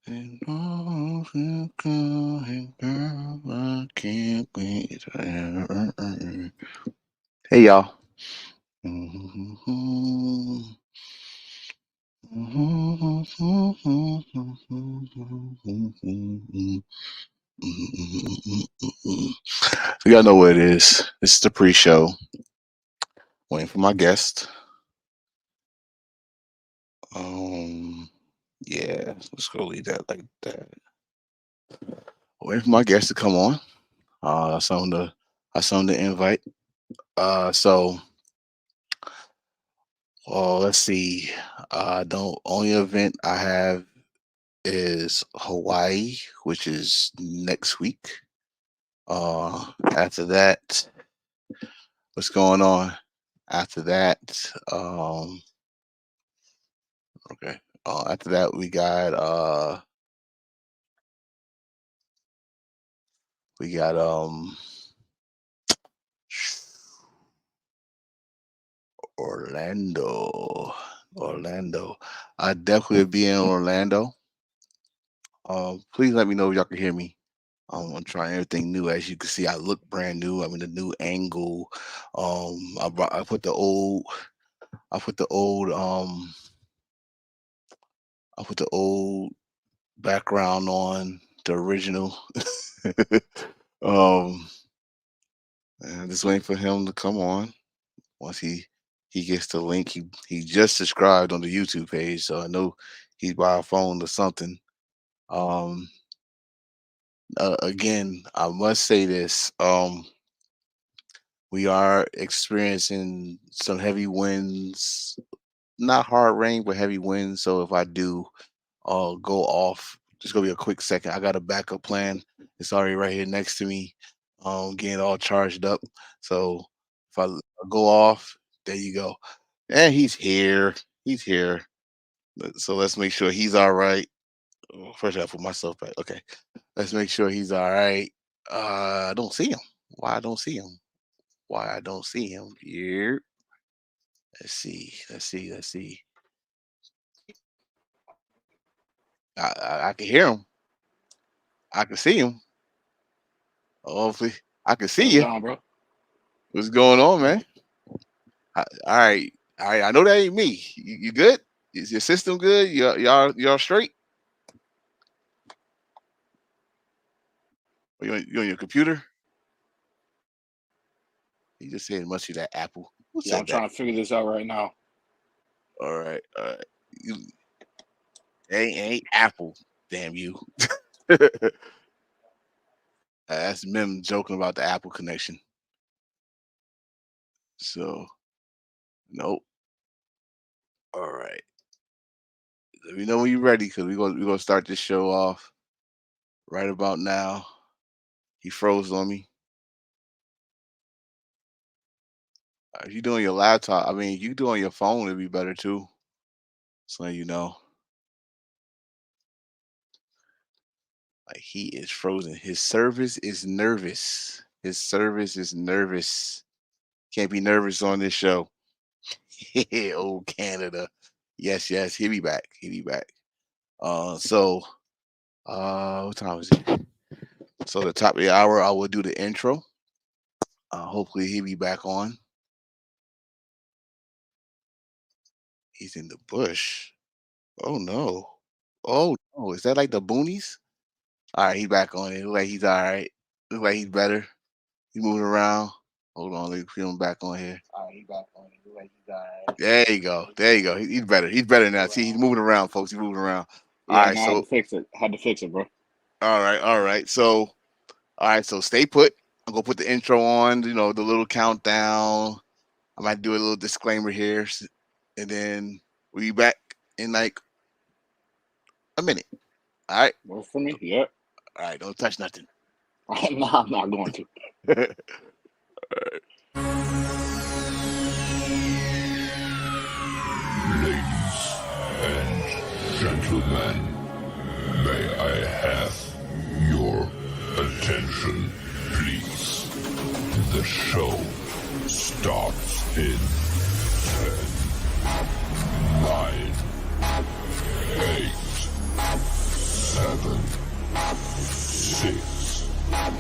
And all the going girl, I can't wait. Hey y'all. So y'all know what it is. This is the pre-show. Waiting for my guest. Yeah, let's go leave that like that. Waiting for my guest to come on. I saw the invite. So let's see. The only event I have is Hawaii, which is next week. After that, what's going on? After that, okay. After that, we got Orlando. Orlando. I definitely be in Orlando. Please let me know if y'all can hear me. I'm trying everything new. As you can see, I look brand new. I'm in a new angle. I put the old. I put the old. I put the old background on the original. um, and I'm just waiting for him to come on. Once he gets the link, he just subscribed on the YouTube page, so I know he's by a phone or something. Um, Again, I must say this. We are experiencing some heavy winds, not hard rain, but heavy winds. So if I do go off, just gonna be a quick second. I got a backup plan. It's already right here next to me, getting all charged up. So if I go off, there you go. And he's here. He's here. So let's make sure he's all right. First, I gotta put myself back. Okay. Let's make sure he's all right. I don't see him. Why I don't see him? Why I don't see him? Here. Let's see. Let's see. Let's see. I can hear him. I can see him. Hopefully, I can see What's you. going on, bro? What's going on, man? All right. All right. I know that ain't me. You good? Is your system good? Y'all straight? Or you on your computer? He just said it must be that Apple. Who Yeah, I'm said that? trying to figure this out right now. All right. All right. You ain't Apple. Damn you. That's Mim joking about the Apple connection. So nope. All right. Let me know when you're ready, because we're gonna start this show off right about now. He froze on me. If you do on your laptop, I mean, you do on your phone, it'd be better too. So you know, like he is frozen. His service is nervous. His service is nervous. Can't be nervous on this show. Old Canada. Yes, yes. He'll be back. He'll be back. So what time is it? So the top of the hour, I will do the intro. Hopefully he'll be back on. He's in the bush. Oh no. Oh no. Is that like the boonies? All right, he's back on it. Look like he's all right. Look like he's better. He's moving around. Hold on, let me feel him back on here. All right, he's back on it. Look like he's all right. There you go. There you go. He's better. He's better now. See, he's moving around, folks. He's moving around. All Yeah, right, no, I had so to fix it. Had to fix it, bro. all right, all right. So all right, so stay put. I'm gonna put the intro on, the little countdown. I might do a little disclaimer here, and then we'll be back in like a minute. All right. Work for me? Yep. All right, don't touch nothing. No, I'm not going to. Ladies and gentlemen, may I have your attention, please? The show starts in 10, 9, 8, 7, 6, 5,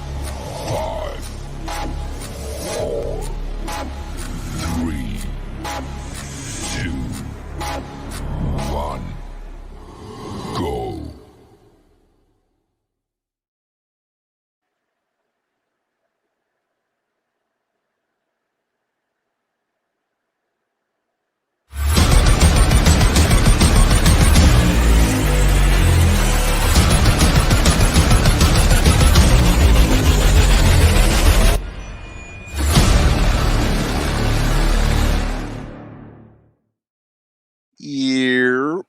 4, 3, 2, 1, go. Yeah,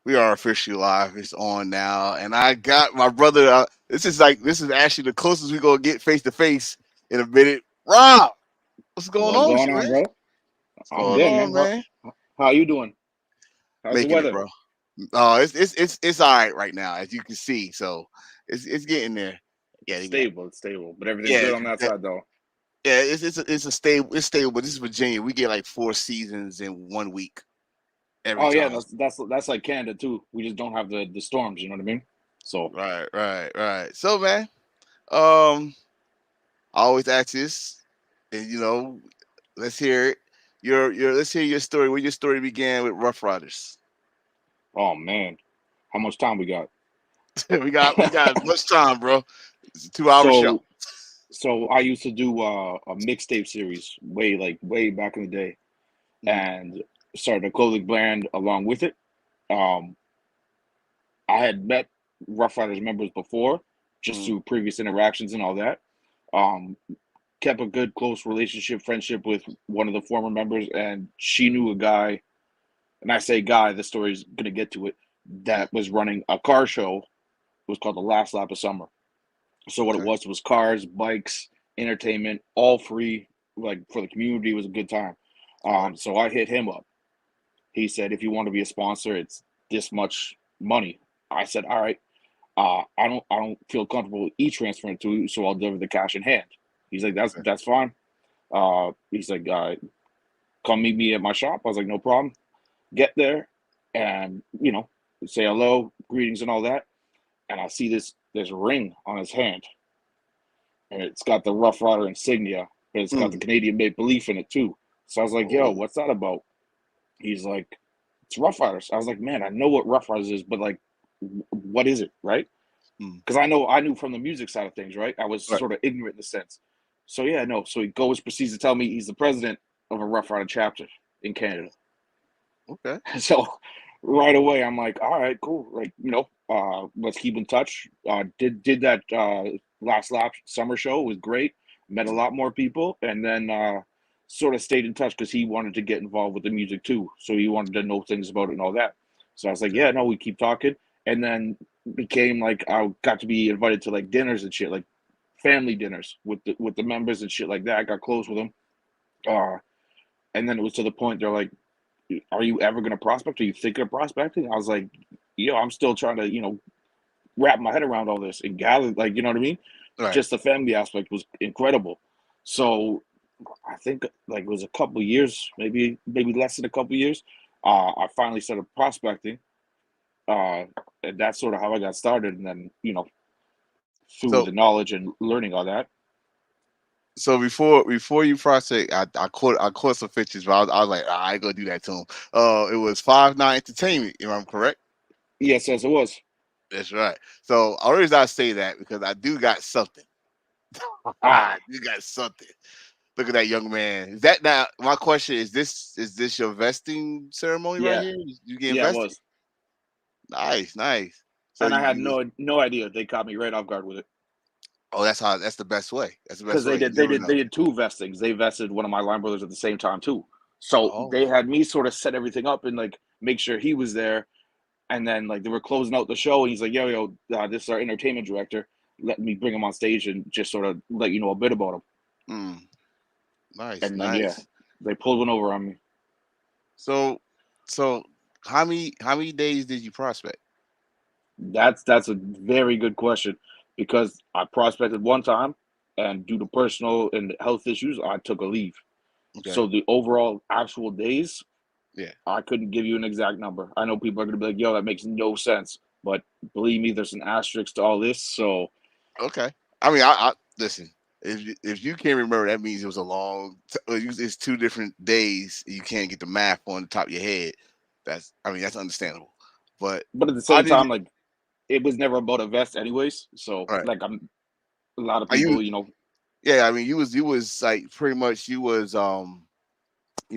we are officially live. It's on now, and I got my brother. This is actually the closest we gonna get face to face in a minute. Rob, what's going What's on, going on, man? bro? What's I'm going good, on, man. man? How you doing? How's the Making it, weather? bro. It's all right now, as you can see. So it's getting there. Yeah, It's stable, but everything's yeah, good on that side, though. yeah. It's stable, but this is Virginia. We get like 4 seasons in 1 week every Oh yeah, time. that's like Canada too. We just don't have the storms. You know what I mean? So Right. So, man, um, I always ask this, and let's hear it. Let's hear your story. Where your story began with Rough Riders. oh man, how much time we got? we got much time, bro. It's a 2 hour show. So I used to do a mixtape series way back in the day, and started a clothing brand along with it. Um, I had met Rough Riders members before, just through previous interactions and all that. Um, Kept a good, close relationship, friendship with one of the former members, and she knew a guy, and I say guy, the story's gonna get to it, that was running a car show. It was called the Last Lap of Summer. So what it Okay. was cars, bikes, entertainment, all free, like for the community. It was a good time. So I hit him up. He said, if you want to be a sponsor, it's this much money. I said, all right. I don't feel comfortable e-transferring to you, so I'll deliver the cash in hand. He's like, that's fine. He's like, come meet me at my shop. I was like, no problem. Get there, and say hello, greetings, and all that. And I see this ring on his hand, and it's got the Rough Rider insignia, but it's got the Canadian Maple Leaf in it too. So I was like, yo, what's that about? He's like, it's Rough Riders. I was like, man, I know what Rough Riders is, but like, what is it, right? Because I knew from the music side of things, right? I was sort of ignorant in the sense. So yeah, no. So he proceeds to tell me he's the president of a Rough Rider chapter in Canada. Okay. So right away, I'm like, all right, cool. Like, let's keep in touch. Did that Last Lap summer show. It was great. Met a lot more people, and then sort of stayed in touch because he wanted to get involved with the music too. So he wanted to know things about it and all that. So I was like, yeah, no, we keep talking. And then became like I got to be invited to like dinners and shit, like family dinners with the members and shit like that. I got close with them. And then it was to the point they're like, are you ever going to prospect? Are you thinking of prospecting? I was like, I'm still trying to, wrap my head around all this and gather, like, you know what I mean? Right. Just the family aspect was incredible. So I think like it was a couple of years, maybe less than a couple of years. I finally started prospecting. And that's sort of how I got started. And then, through the knowledge and learning all that. So before you prospect, I caught some pictures, but I was like, I ain't gonna do that to him. It was 5'9" Entertainment, if I'm correct. Yes, it was. That's right. So I always I say that because I do got something. You got something. Look at that young man. Is that now? My question is this your vesting ceremony right here? You get Yeah, vested? it was. Nice. So and I had no idea. They caught me right off guard with it. Oh, that's the best way. That's the best Because way. they did two vestings. They vested one of my line brothers at the same time too. So they had me sort of set everything up and like make sure he was there. And then like they were closing out the show, and he's like, "Yo, this is our entertainment director. Let me bring him on stage and just sort of let you know a bit about him." Nice. And then they pulled one over on me. So how many days did you prospect? That's a very good question because I prospected one time, and due to personal and health issues, I took a leave. Okay. So the overall actual days, yeah, I couldn't give you an exact number. I know people are going to be like, "Yo, that makes no sense," but believe me, there's an asterisk to all this. So Okay. I mean, I listen. If you can't remember, that means it was a long. It's 2 different days. You can't get the math on the top of your head. That's understandable. But But at the I same did. time, like it was never about a vest, anyways. So All right. like I'm a lot of Are you? people, you know, Yeah. I mean, you was like pretty much you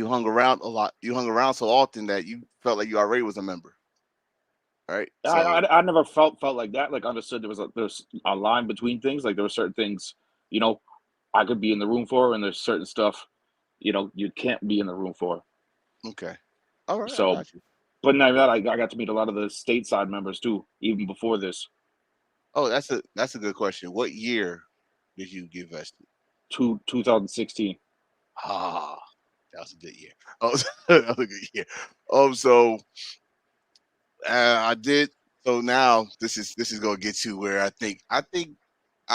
hung around a lot. You hung around so often that you felt like you already was a member, right? I, So I I never felt like that. Like understood there's a line between things. Like there were certain things, you know, I could be in the room for, and there's certain stuff, you know, you can't be in the room for. okay. All right. I So, got you. but not even that, I got to meet a lot of the stateside members too, even before this. Oh, that's a good question. What year did you get vested? 2016. Ah, that was a good year. Oh, that was a good year. So I did. So now this is gonna get to where I think I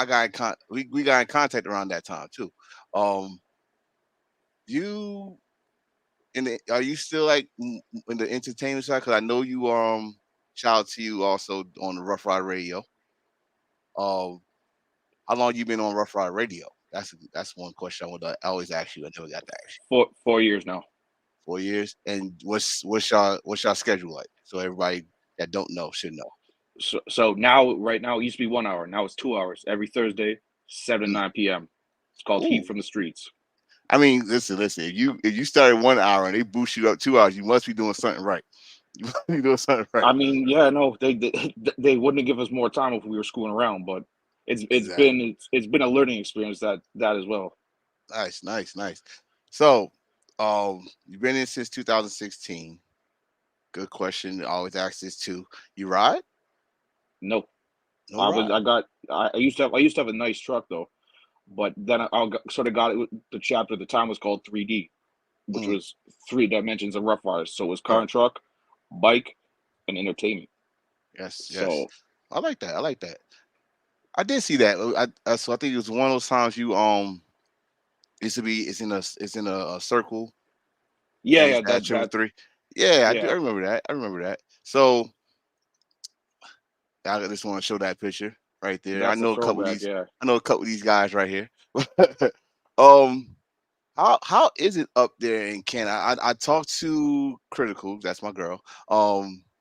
got we got in contact around that time too. Um, you are you still like in the entertainment side? Because I know you shout out to you also on the Rough Ride Radio. Um, how long you been on Rough Ride Radio? That's one question I always ask you. I never got to ask you. 4 years now. 4 years. And what's y'all schedule like? So everybody that don't know should know. So now, right now, it used to be 1 hour. Now it's 2 hours every Thursday, 7 to Mm. 9 p.m. It's called Heat Ooh. from the Streets. I mean, listen. If you started 1 hour and they boost you up 2 hours, you must be doing something right. You must be doing something right. I mean, yeah, no, they wouldn't give us more time if we were screwing around, but Exactly. it's been a learning experience that as well. Nice, nice, nice. So, you've been in since 2016. Good question. I always ask this too. You ride? No, No ride. I used to have a nice truck though, but then sort of got it. The chapter at the time was called 3D, which Mm, was 3 dimensions of Rough Riders. So it was car right. and truck, bike, and entertainment. Yes, yes. So I like that. I like that. I did see that. So I think it was one of those times you used to be it's in a circle yeah, and it's yeah, at triple that three. Yeah, I do. I yeah, remember that. I remember that. So I just want to show that picture right there. I that's a know a couple of throwback. these. Yeah. I know a couple of these guys right here. um, how is it up there in Canada? I talked to Critical. That's my girl.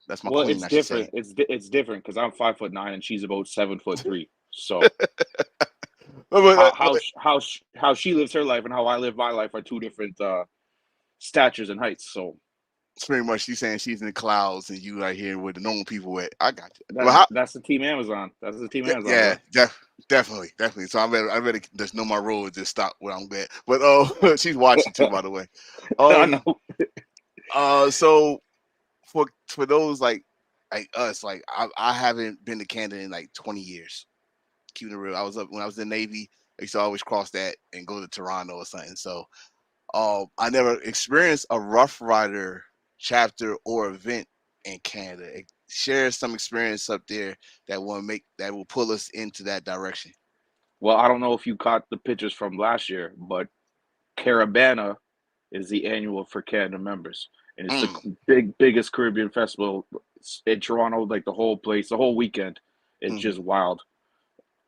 That's my Well, queen, it's I should say. different. It's different because I'm 5'9" and she's about 7'3". So But, how she lives her life and how I live my life are two different statures and heights. So it's pretty much she's saying she's in the clouds and you right here with the normal people at. I got you. that Well, how, that's the team Amazon. That's the team yeah, Amazon, yeah, bro. definitely. So I better just know my role and just stop where I'm at. But she's watching too, by the way. I Um, know. so for those like us, like I haven't been to Canada in like 20 years. Keeping it real, I was up when I was in the Navy. I used to always cross that and go to Toronto or something. So I never experienced a Rough Rider chapter or event in Canada. Share some experience up there that will pull us into that direction. Well, I don't know if you caught the pictures from last year, but Caravana is the annual for Canada members, and it's the Mm, biggest Caribbean festival in Toronto. Like the whole place, the whole weekend, it's mm, just wild.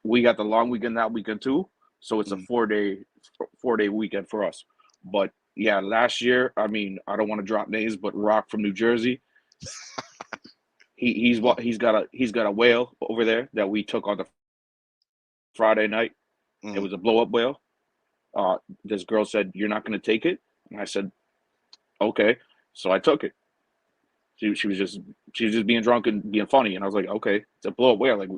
We got the long weekend that weekend too, so it's a mm. 4-day weekend for us. But yeah, last year, I mean, I don't want to drop names, but Rock from New Jersey, Mm, he's got a whale over there that we took on the Friday night. It mm. was a blow up whale. This girl said, "You're not going to take it," and I said, "Okay." So I took it. She was just being drunk and being funny, and I was like, "Okay, it's a blow up whale. Like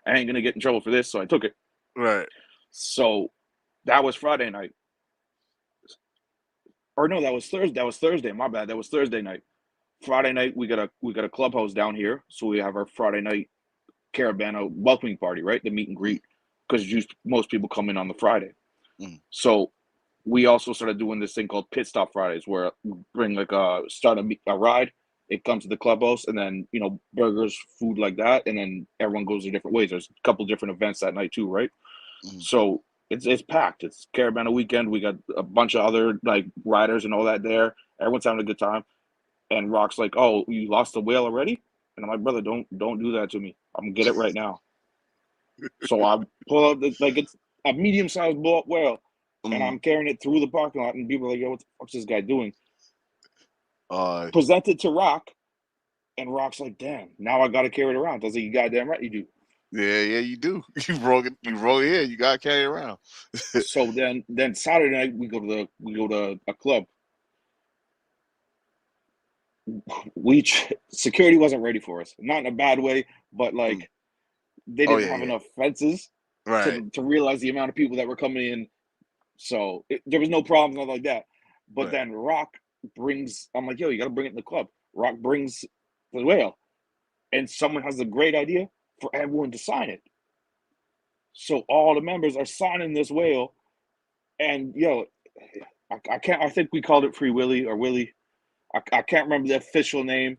I ain't gonna get in trouble for this," so I took it. Right. So that was Friday night. Or no, that was Thursday. That was Thursday. My bad. That was Thursday night. Friday night we got a clubhouse down here, so we have our Friday night Caravana welcoming party, right? The meet and Mm, greet, because most people come in on the Friday. mm, So we also started doing this thing called Pit Stop Fridays, where we bring like a ride. It comes to the clubhouse, and then burgers, food like that, and then everyone goes their different ways. There's a couple different events that night too, right? mm. So it's packed. It's Caravana weekend. We got a bunch of other like riders and all that there. Everyone's having a good time. And Rock's like, "Oh, you lost the whale already?" And I'm like, "Brother, don't do that to me. I'm gonna get it right now." So I pull up like it's a medium-sized blow up whale, and Mhm. I'm carrying it through the parking lot, and people are like, "Yo, what the fuck's this guy doing?" Uh, Present it to Rock, and Rock's like, "Damn, now I got to carry it around." I was like, "You goddamn right you do." yeah, you do. You broke it. You broke it. You got to carry it around. So then Saturday night we go to a club. Security wasn't ready for us, not in a bad way, but Mm. like they Oh didn't yeah, have yeah. enough fences Right. to realize the amount of people that were coming in. So there was no problems, nothing like that. But Right. then Rock brings, I'm like, "Yo, you got to bring it in the club." Rock brings the whale, and someone has a great idea for everyone to sign it. So all the members are signing this whale, and yo, I can't. I think we called it Free Willy or Willy. I can't remember the official name,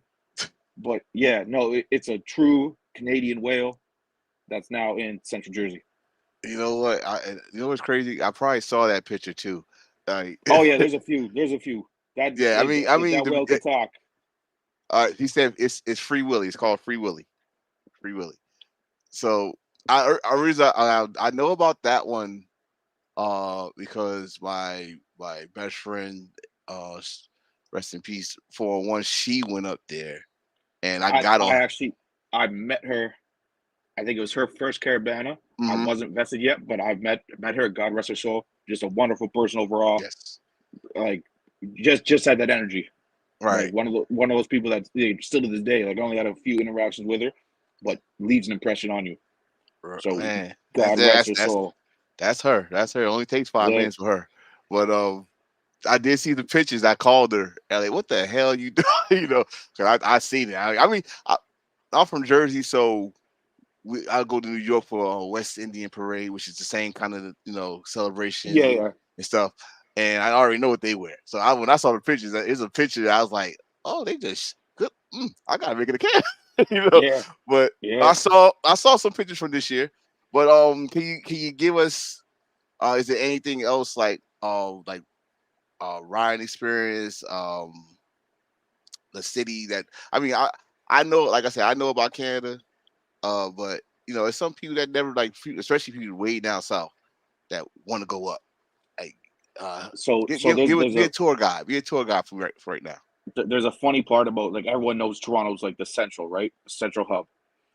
but yeah, no, it's a true Canadian whale that's now in Central Jersey. You know what? You know what's crazy? I probably saw that picture too. Like, Oh yeah, there's a few. There's a few. That yeah. if that whale could talk. He said it's Free Willy. It's called Free Willy. Free Willy. So I know about that one because my best friend rest in peace 401 she went up there and I got I on. actually I met her. I think it was her first Caravana. I Mhm. wasn't vested yet, but I met her. God rest her soul. Just a wonderful person overall. Yes. Like just had that energy. Right. Like one of those people that still to this day. Like I only had a few interactions with her, but leaves an impression on you. So Man. God rest her soul. That's her. That's her. It only takes 5 Yeah, minutes for her. But I did see the pictures. I called her. And like, what the hell you doing? Because I seen it. I mean, I'm from Jersey, so I go to New York for West Indian Parade, which is the same kind of celebration yeah. and stuff. And I already know what they wear. So when I saw the pictures, it's a picture that I was like, oh, they just good. I gotta make it a can, Yeah, But yeah. I saw some pictures from this year. But can you give us? Is there anything else like riding experience? The city that I know, like I said, I know about Canada. But it's some people that never especially people way down south that want to go up. Like, So be a tour guide. Be a tour guide for right now. there's a funny part about like everyone knows Toronto's like the central, right? Central hub.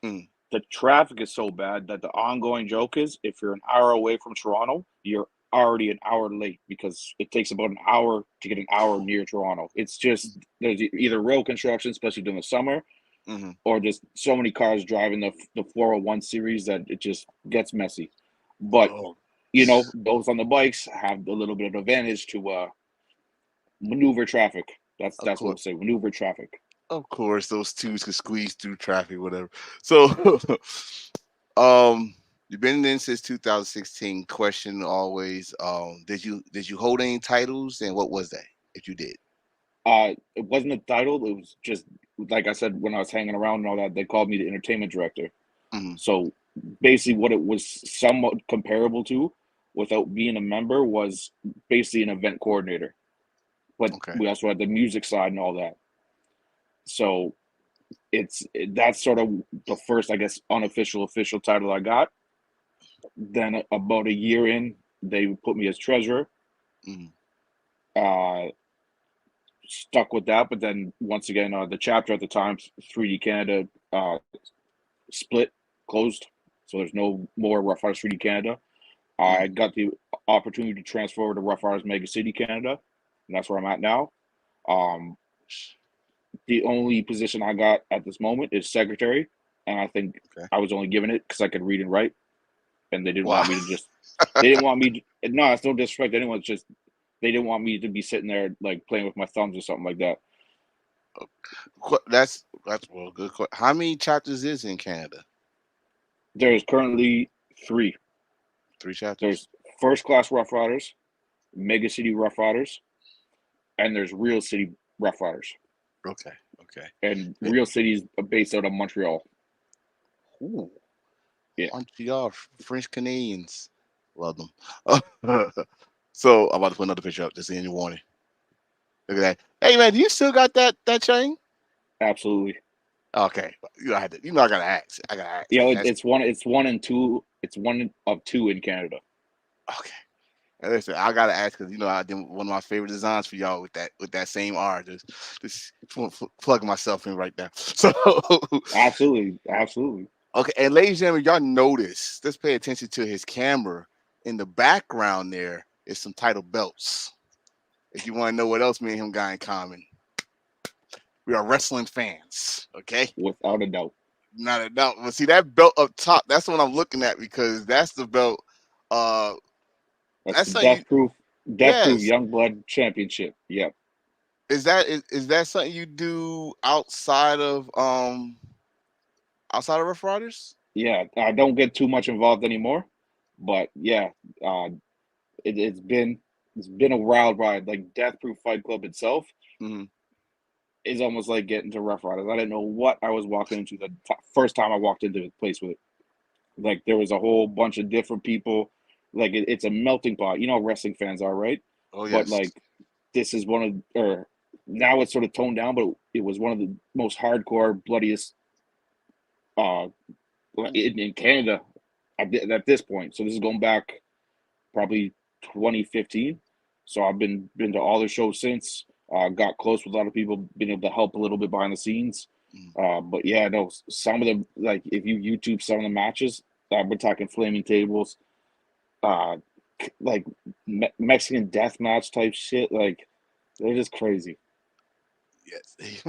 Mm, The traffic is so bad that the ongoing joke is if you're an hour away from Toronto, you're already an hour late because it takes about an hour to get an hour near Toronto. It's just there's either road construction, especially during the summer, mm-hmm. or just so many cars driving the 401 series that it just gets messy. But Oh, those on the bikes have a little bit of advantage to maneuver traffic. of That's what we'll course, say. Maneuver traffic. those twos can squeeze through traffic, whatever. So, um, you've been in since 2016. Question always, did you hold any titles, and what was that if you did? It wasn't a title. It was just like I said when I was hanging around and all that. They called me the entertainment director. Mm-hmm. So basically, what it was somewhat comparable to, without being a member, was basically an event coordinator. But Okay. we also had the music side and all that. So that's sort of the first, I guess, unofficial official title I got. Then about a year in, they put me as treasurer. Mm-hmm. Uh, Stuck with that, but then once again, the chapter at the time, 3D Canada, split, closed. So there's no more Rough Riders 3D Canada. I got the opportunity to transfer over to Rough Riders Mega City Canada, and that's where I'm at now. Um, the only position I got at this moment is secretary, and I think Okay. I was only given it because I could read and write, and they didn't Wow. want me to just. They didn't want me. No, it's no disrespect to anyone. It's just they didn't want me to be sitting there like playing with my thumbs or something like that. That's well good. How many chapters is in Canada? There's currently 3. 3 chapters. There's First Class Rough Riders, Mega City Rough Riders, and there's Real City Rough Riders. Okay. And Real City is based out of Montreal. Ooh. Yeah. Montreal, French Canadians. Love them. So I'm about to put another picture up just in your warning. Look at that. Hey man, do you still got that chain? Absolutely. Okay, I had to. I gotta ask. I gotta ask. You know, That's it's one and two. It's one of two in Canada. okay. And listen, I gotta ask because I did one of my favorite designs for y'all with that same R. Just plug myself in right now. So Absolutely, absolutely. okay, and ladies and gentlemen, y'all notice. Let's pay attention to his camera in the background. There is some title belts. If you want to know what else me and him got in common, we are wrestling fans. Okay, Without a doubt. not a doubt. But see that belt up top. That's what I'm looking at because that's the belt. Uh, That's that's the something. Death Proof Yes. Young Blood Championship. Yep. Is that something you do outside of Rough Riders? Yeah. I don't get too much involved anymore, but yeah, uh, it's been a wild ride. Like Death Proof Fight Club itself Hmm. is almost like getting to Rough Riders. I didn't know what I was walking into first time I walked into the place with it. Like there was a whole bunch of different people. Like it's a melting pot. You know, how wrestling fans are, right? Oh But yes. like this is one of, or now it's sort of toned down, but it was one of the most hardcore, bloodiest uh in Canada at this point. So this is going back probably 2015. So I've been to all the shows since. Got close with a lot of people, been able to help a little bit behind the scenes. Mm. But yeah, no, some of them, like if you YouTube some of the matches, we're talking flaming tables, uh, like Mexican death match type shit. Like they're just crazy. Yes.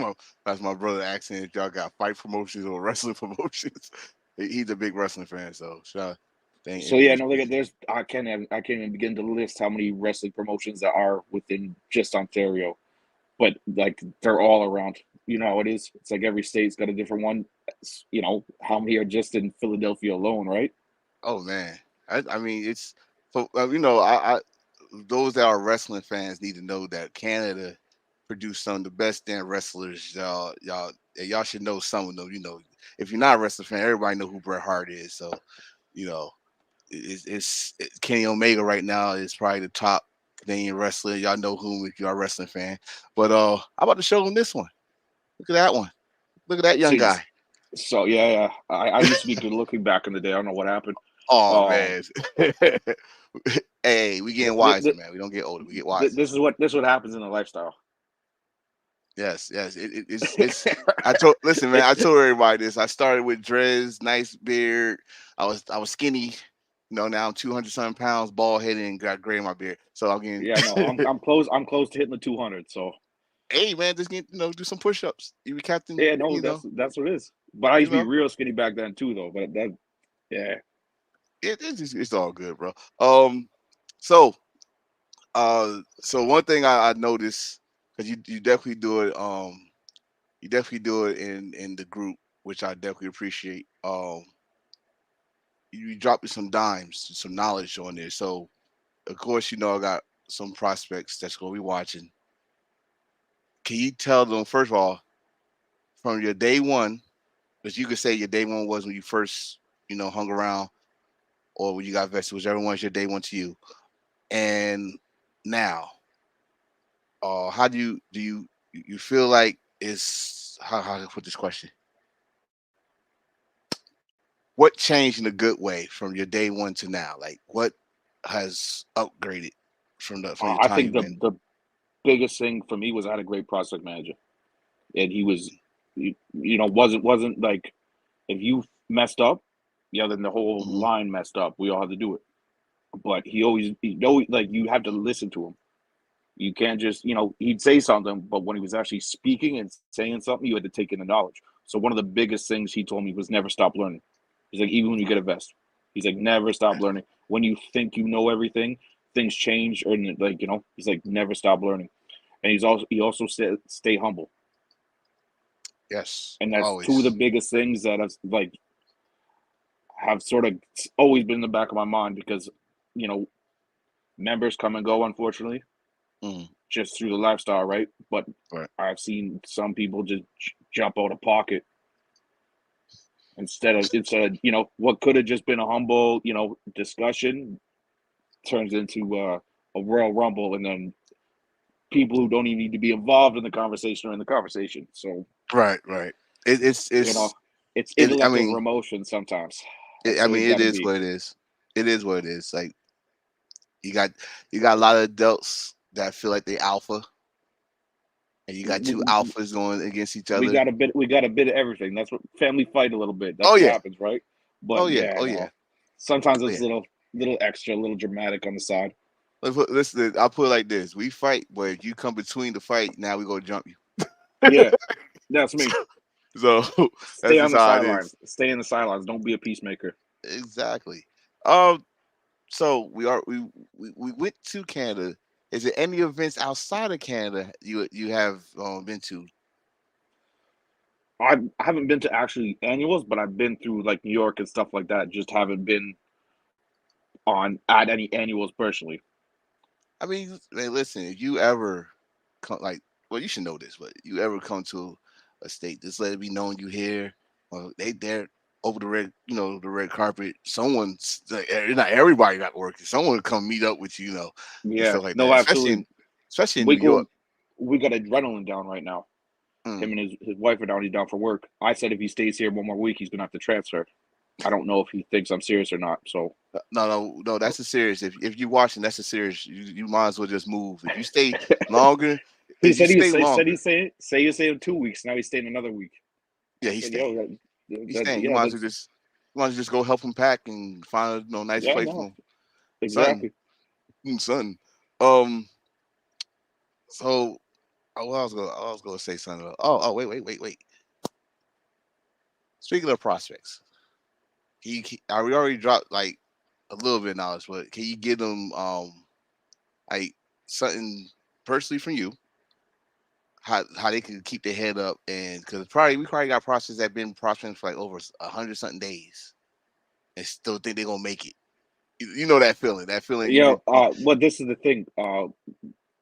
That's my brother asking if y'all got fight promotions or wrestling promotions. He's a big wrestling fan, so shout thank So and we yeah, no, like appreciate. there's I can't even begin to list how many wrestling promotions there are within just Ontario, but like they're all around. You know how it is. It's like every state's got a different one. You know how many are just in Philadelphia alone, right? Oh man, I mean it's so I those that are wrestling fans need to know that Canada produced some of the best damn wrestlers. Y'all should know some of them. If you're not a wrestling fan, everybody know who Bret Hart is. So you know Kenny Omega right now is probably the top Canadian wrestler. Y'all know whom if you're a wrestling fan. But how about to show them this one? Look at that one. Look at that young See, guy. so yeah, yeah. I used to be good looking back in the day. I don't know what happened. Oh Um, man. Hey, we getting th- wiser, th- man. We don't get older. We get wiser. this is what happens in the lifestyle. Yes, yes. It's. I told. Listen, man. I told everybody this. I started with dreads, nice beard. I was skinny. Now I'm 200 something pounds, bald headed, and got gray in my beard. So I'm getting. Yeah, no, I'm close to hitting the 200. So Hey, man, just get do some push ups. You be captain. yeah, no, that's what it is. But I You used to be know. real skinny back then too, though. But that, yeah. It's all good, bro. So so one thing I noticed because you definitely do it. You definitely do it in the group, which I definitely appreciate. You drop me some dimes, some knowledge on there. So of course, I got some prospects that's gonna be watching. Can you tell them first of all from your day one, because you could say your day one was when you first, hung around, or when you got vested, whichever one's your day one to you, and now, how do you feel like is how to put this question? What changed in a good way from your day one to now? Like what has upgraded from your I time think you've been? the biggest thing for me was I had a great prospect manager, and he was, wasn't like if you messed up, yeah, then the whole Hmm. line messed up. We all had to do it. But he always like you have to listen to him. You can't just, he'd say something, but when he was actually speaking and saying something, you had to take in the knowledge. So one of the biggest things he told me was never stop learning. He's like, even when you get a vest, he's like, never stop learning. When you think you know everything, things change, or like, he's like, never stop learning. And he also said, stay humble. Yes, And that's two of the always. biggest things that have sort of always been in the back of my mind because, you know, members come and go, unfortunately, Mm, just through the lifestyle, right? But right. I've seen some people just jump out of pocket instead of what could have just been a humble discussion turns into a Royal Rumble, and then people who don't even need to be involved in the conversation are in the conversation. So Right, right. You know, it's I intellect over mean, emotion sometimes. That's I the way it's mean, got it to is be. what it is. It is what it is. Like you got a lot of adults that feel like they alpha, and you got two We, alphas going against each we other. got a bit. We got a bit of everything. That's what family fight a little bit. That's Oh what yeah, happens, right? oh But yeah, yeah, oh yeah, no. Sometimes oh it's yeah. little extra, a little dramatic on the side. I'll put it like this: we fight, but if you come between the fight, now we gonna jump you. Yeah, that's me. So Stay that's on just the how it sidelines. is. Stay in the sidelines. Don't be a peacemaker. Exactly. Um. So we went to Canada. Is there any events outside of Canada you have been to? I haven't been to actually annuals, but I've been through like New York and stuff like that. Just haven't been on at any annuals personally. I mean, hey, listen, if you ever come, like, well, you should know this, but you ever come to a state, just let it be known you here. Well, they there over the red, the red carpet. Someone's like, not everybody got working. Someone will come meet up with you, and Yeah, stuff like no, that. Especially absolutely. in New We York. go. We got adrenaline down right now. Mm. Him and his wife are down. He's down for work. I said if he stays here one more week, he's gonna have to transfer. I don't know if he thinks I'm serious or not. So No. That's a serious. If you're watching, that's a serious. You might as well just move. If you stay longer, he if you said stay he longer, say he's staying 2 weeks. Now he's staying another week. yeah, I he's said, staying. yo, He's staying. You yeah, might as well that's just go help him pack and find a nice yeah, place for no, him. Something, exactly. something. Um. So I was gonna say something. Wait. Speaking of prospects, we already dropped like a little bit of knowledge, but can you give them like something personally from you, how they can keep their head up, and because we probably got prospects that been prospecting for like over 100 something days and still think they're gonna make it. You know that feeling. That feeling Yeah, but this is the thing.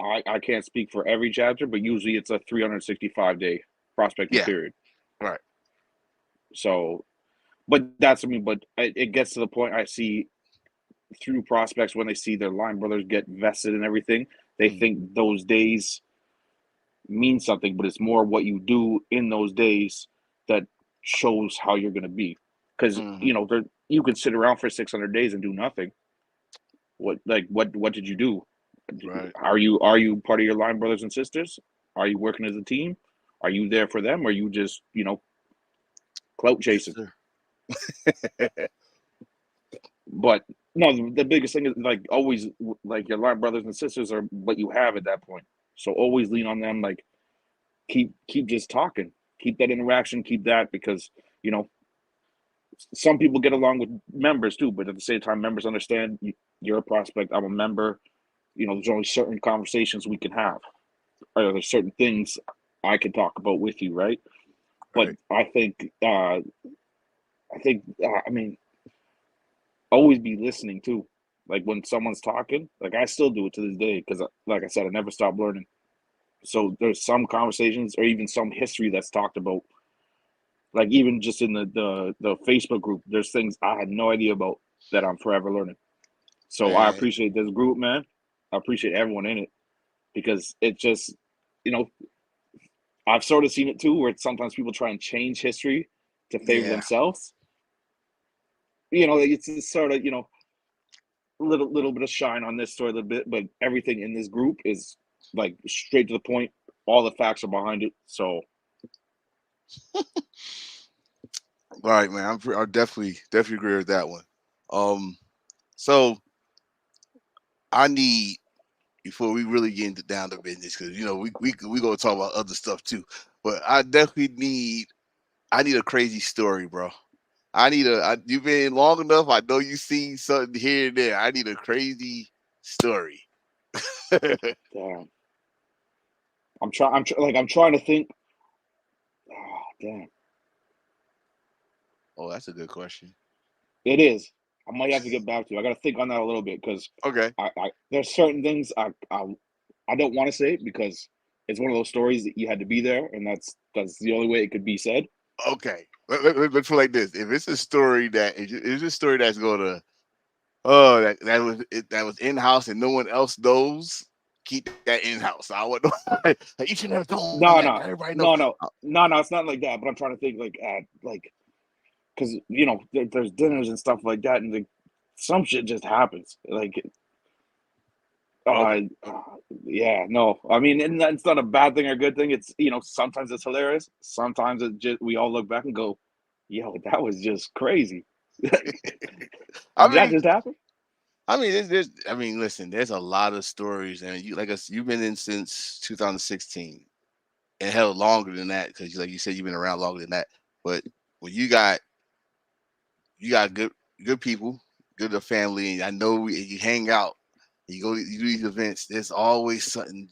I can't speak for every chapter, but usually it's a 365-day prospecting yeah, period. right. So, but that's I mean, but it gets to the point I see through prospects when they see their line brothers get vested and everything, they Mhm, think those days mean something, but it's more what you do in those days that shows how you're going to be. Because mhm, you could sit around for 600 days and do nothing. What did you do? right. Are you part of your line brothers and sisters? Are you working as a team? Are you there for them? Or are you just clout Yes, chasing? sir. But no, the biggest thing is like always like your line brothers and sisters are what you have at that point. So always lean on them. Like keep just talking, keep that interaction, keep that because you know some people get along with members too, but at the same time, members understand you're a prospect. I'm a member. There's only certain conversations we can have, or there's certain things I can talk about with you, right? But Right. I mean, always be listening too. Like when someone's talking, like I still do it to this day because, like I said, I never stop learning. So there's some conversations or even some history that's talked about, like even just in the Facebook group. There's things I had no idea about that I'm forever learning. So I Man, appreciate this group, man. I appreciate everyone in it because it just, you know, I've sort of seen it too, where sometimes people try and change history to favor yeah. themselves. It's sort of little bit of shine on this story a little bit, but everything in this group is like straight to the point. All the facts are behind it. So All right, man. I definitely agree with that one. Um, so I need before we really get into down to business, because we gonna talk about other stuff too. But I need a crazy story, bro. You've been in long enough. I know you seen something here and there. I need a crazy story. damn, I'm trying to think. Oh, damn, Oh, that's a good question. it is. I might have to get back to you. I got to think on that a little bit because Okay. there's certain things I don't want to say because it's one of those stories that you had to be there, and that's the only way it could be said. Okay. Let's put it like this. If it's a story it's a story that's gonna oh that was in house and no one else knows, keep that in house. I would like, you should never told me No, that. no, Everybody know. no. It's not like that. But I'm trying to think like because there's dinners and stuff like that, and like some shit just happens. Like, Okay. yeah, no. I mean, and that's not a bad thing or a good thing. It's sometimes it's hilarious. Sometimes it just we all look back and go, "Yo, that was just crazy." I Did that mean, just happen? I mean, listen, there's a lot of stories, and you like us. You've been in since 2016, and hell longer than that, because like you said, you've been around longer than that. But when you got good people, good family, and I know you hang out, you you do these events. There's always something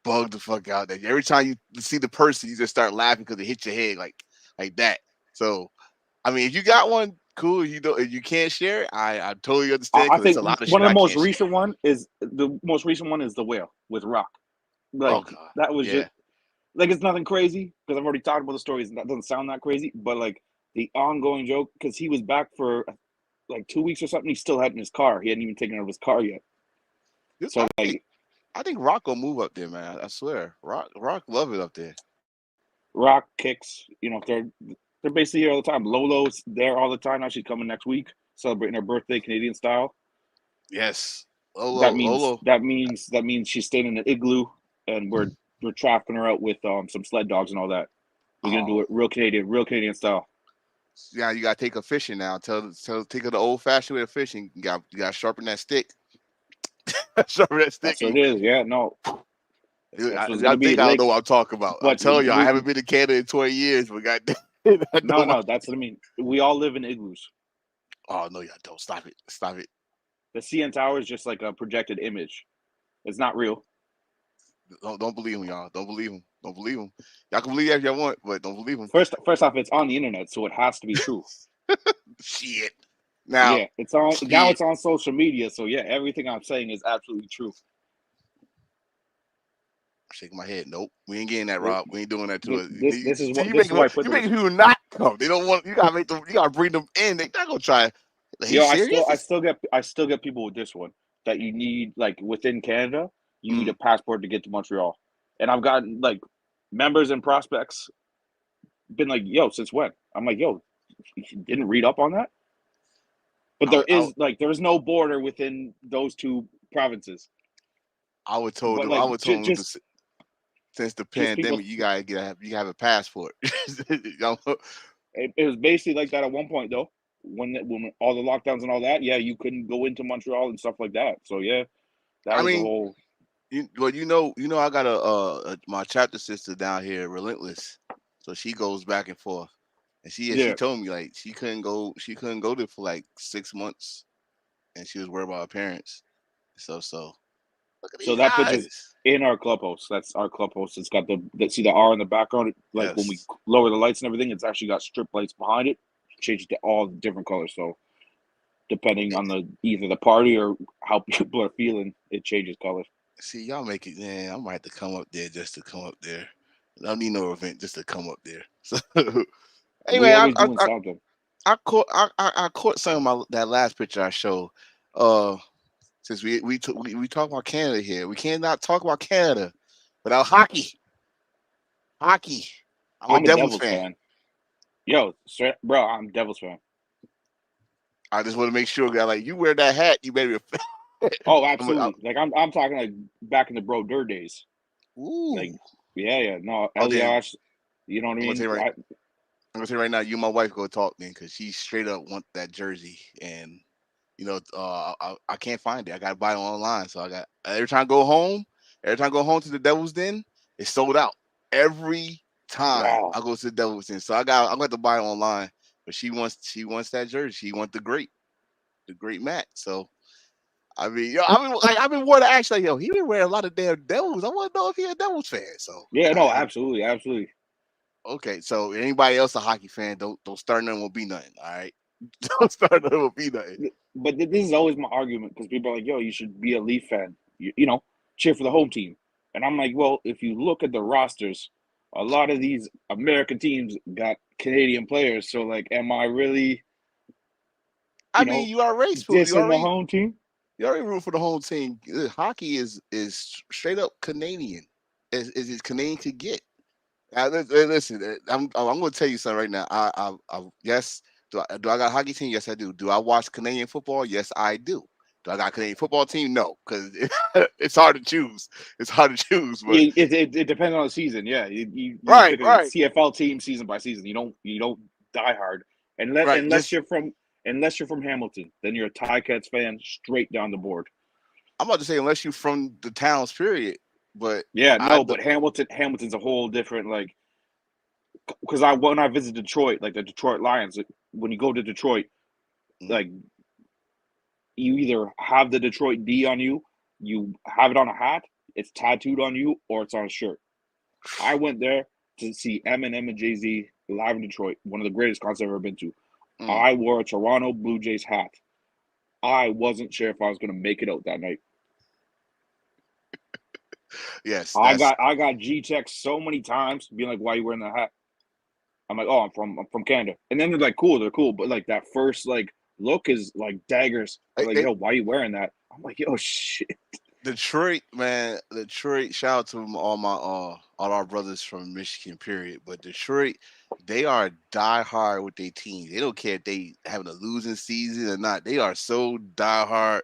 bug the fuck out there. Every time you see the person, you just start laughing because it hit your head like that. So, I mean, if you got one, cool. You don't, if you can't share it, I totally understand I because it's think a lot of one shit of the I most can't share. recent one is the whale with Rock. Oh Like god, that was yeah. just like it's nothing crazy because I've already talked about the stories and that doesn't sound that crazy, but like the ongoing joke because he was back for like 2 weeks or something. He still had in his car. He hadn't even taken out of his car yet. So like I think Rock will move up there, man. I swear, Rock love it up there. Rock kicks, they're basically here all the time. Lolo's there all the time. Now she's coming next week, celebrating her birthday Canadian style. Yes, That means Lolo. that means that means she's staying in the igloo, and we're tracking her out with some sled dogs and all that. We're gonna do Oh, it real Canadian style. yeah, you gotta take her fishing now. Take her the old fashioned way of fishing. You got to sharpen that stick. Sharpen that stick. That's what it is. Yeah, no, that's what's I gonna be think I don't like. know what I'm talking about. I'm But telling you, I haven't been to Canada in 20 years, but goddamn, I know no, that's what I mean. We all live in igloos. Oh no, y'all don't. Stop it. Stop it. The CN Tower is just like a projected image. It's not real. Don't believe him, y'all. Don't believe him. Don't believe him. Y'all can believe that if y'all want, but don't believe him. First off, it's on the internet, so it has to be true. Shit. Now, Yeah, it's on now. shit. It's on social media, so yeah, everything I'm saying is absolutely true. I'm shaking my head. Nope, we ain't getting that, Rob. We ain't doing that to us. This is See, what this is why I put you the making people not come. They don't want. You gotta make them. You gotta bring them in. They not gonna try. Like, you serious? I still get people with this one that you need like within Canada, you need a passport to get to Montreal. And I've gotten like members and prospects been like, yo, since when? I'm like, yo, you didn't read up on that? But there's no border within those two provinces. I would But told like I would told them just since the just people pandemic, you have a passport. it was basically like that at one point though. When all the lockdowns and all that, yeah, you couldn't go into Montreal and stuff like that. So yeah, that I was the mean, whole I got my chapter sister down here, Relentless. So she goes back and forth, and she yeah. told me like she couldn't go there for like 6 months, and she was worried about her parents. So look at So these that picture's guys. in our clubhouse. That's our clubhouse. It's got see the R in the background. Like when we Yes. lower the lights and everything, it's actually got strip lights behind it. Change it to all different colors. So depending on either the party or how people are feeling, it changes colors. See, y'all make it, man. I might have to come up there just to come up there. I don't need no event just to come up there. So We anyway, always doing something. I caught some of that last picture I showed. Uh, since we talk about Canada here, we cannot talk about Canada without hockey. Hockey. I'm a I'm a Devils Devils fan. fan. Yo, bro, I'm Devils fan. I just want to make sure, guy, like you wear that hat, you better. Oh, absolutely. Like I'm talking like back in the Bro Dur days. Ooh. Like yeah. No, Okay. Elias. You know what I mean? I'm gonna say right now, you and my wife go talk then, because she straight up want that jersey, and I can't find it. I gotta buy it online. So I got every time I go home to the Devil's Den, it's sold out every time Wow. I go to the Devil's Den. So I'm going to buy it online. But she wants that jersey. She wants the great Matt. So I mean, I've been wanting to ask like, he been wearing a lot of damn Devils. I want to know if he a Devils fan. So Yeah, no, absolutely. Okay, so anybody else a hockey fan, don't start nothing will be nothing. All right, don't start nothing will be nothing. But this is always my argument because people are like, "Yo, you should be a Leaf fan. You cheer for the home team." And I'm like, "Well, if you look at the rosters, a lot of these American teams got Canadian players. So, like, am I really, I mean, you already dissing the home team?" You already root for the home team. Hockey is straight up Canadian. Is Canadian to get. Listen, I'm going to tell you something right now. Yes. Do I got a hockey team? Yes, I do. Do I watch Canadian football? Yes, I do. Do I got a Canadian football team? No, because it's hard to choose. It's hard to choose. But It depends on the season. Yeah, you right, pick a right, CFL team season by season. You don't die hard right. Just unless you're from Hamilton, then you're a Ticats fan straight down the board. I'm about to say unless you're from the towns, period. But Yeah, I no, but Hamilton's a whole different because when I visit Detroit, like the Detroit Lions, when you go to Detroit, like you either have the Detroit D on you, you have it on a hat, it's tattooed on you, or it's on a shirt. I went there to see Eminem and Jay-Z live in Detroit, one of the greatest concerts I've ever been to. I wore a Toronto Blue Jays hat. I wasn't sure if I was going to make it out that night. yes, I got G checked so many times, being like, "Why are you wearing that hat?" I'm like, "Oh, I'm from Canada." And then they're cool, but like that first look is like daggers. They're like, they, "Yo, why are you wearing that?" I'm like, "Yo, shit." Detroit, man, Detroit. Shout out to all our brothers from Michigan. Period. But Detroit, they are diehard with their team. They don't care if they having a losing season or not. They are so diehard.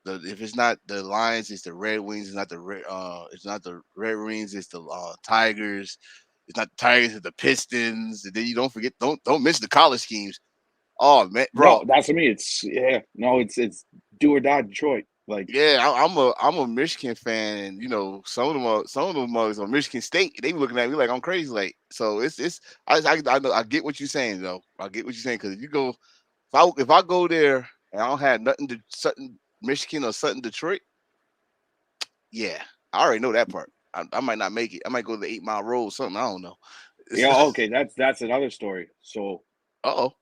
If it's not the Lions, it's the Red Wings. It's not the Red Wings. It's the Tigers. It's not the Tigers. It's the Pistons. And then you don't forget. Don't miss the college teams. Oh man, bro. No, that's for me. It's do or die Detroit. Like, Yeah, I'm a Michigan fan, and some of them mugs on Michigan State. They be looking at me like I'm crazy. Like, so it's I get what you're saying though. I get what you're saying because if I go there and I don't have nothing to Sutton, Michigan or Sutton, Detroit, yeah, I already know that part. I might not make it. I might go to the 8 Mile Road or something. I don't know. yeah, okay, that's another story. So Oh,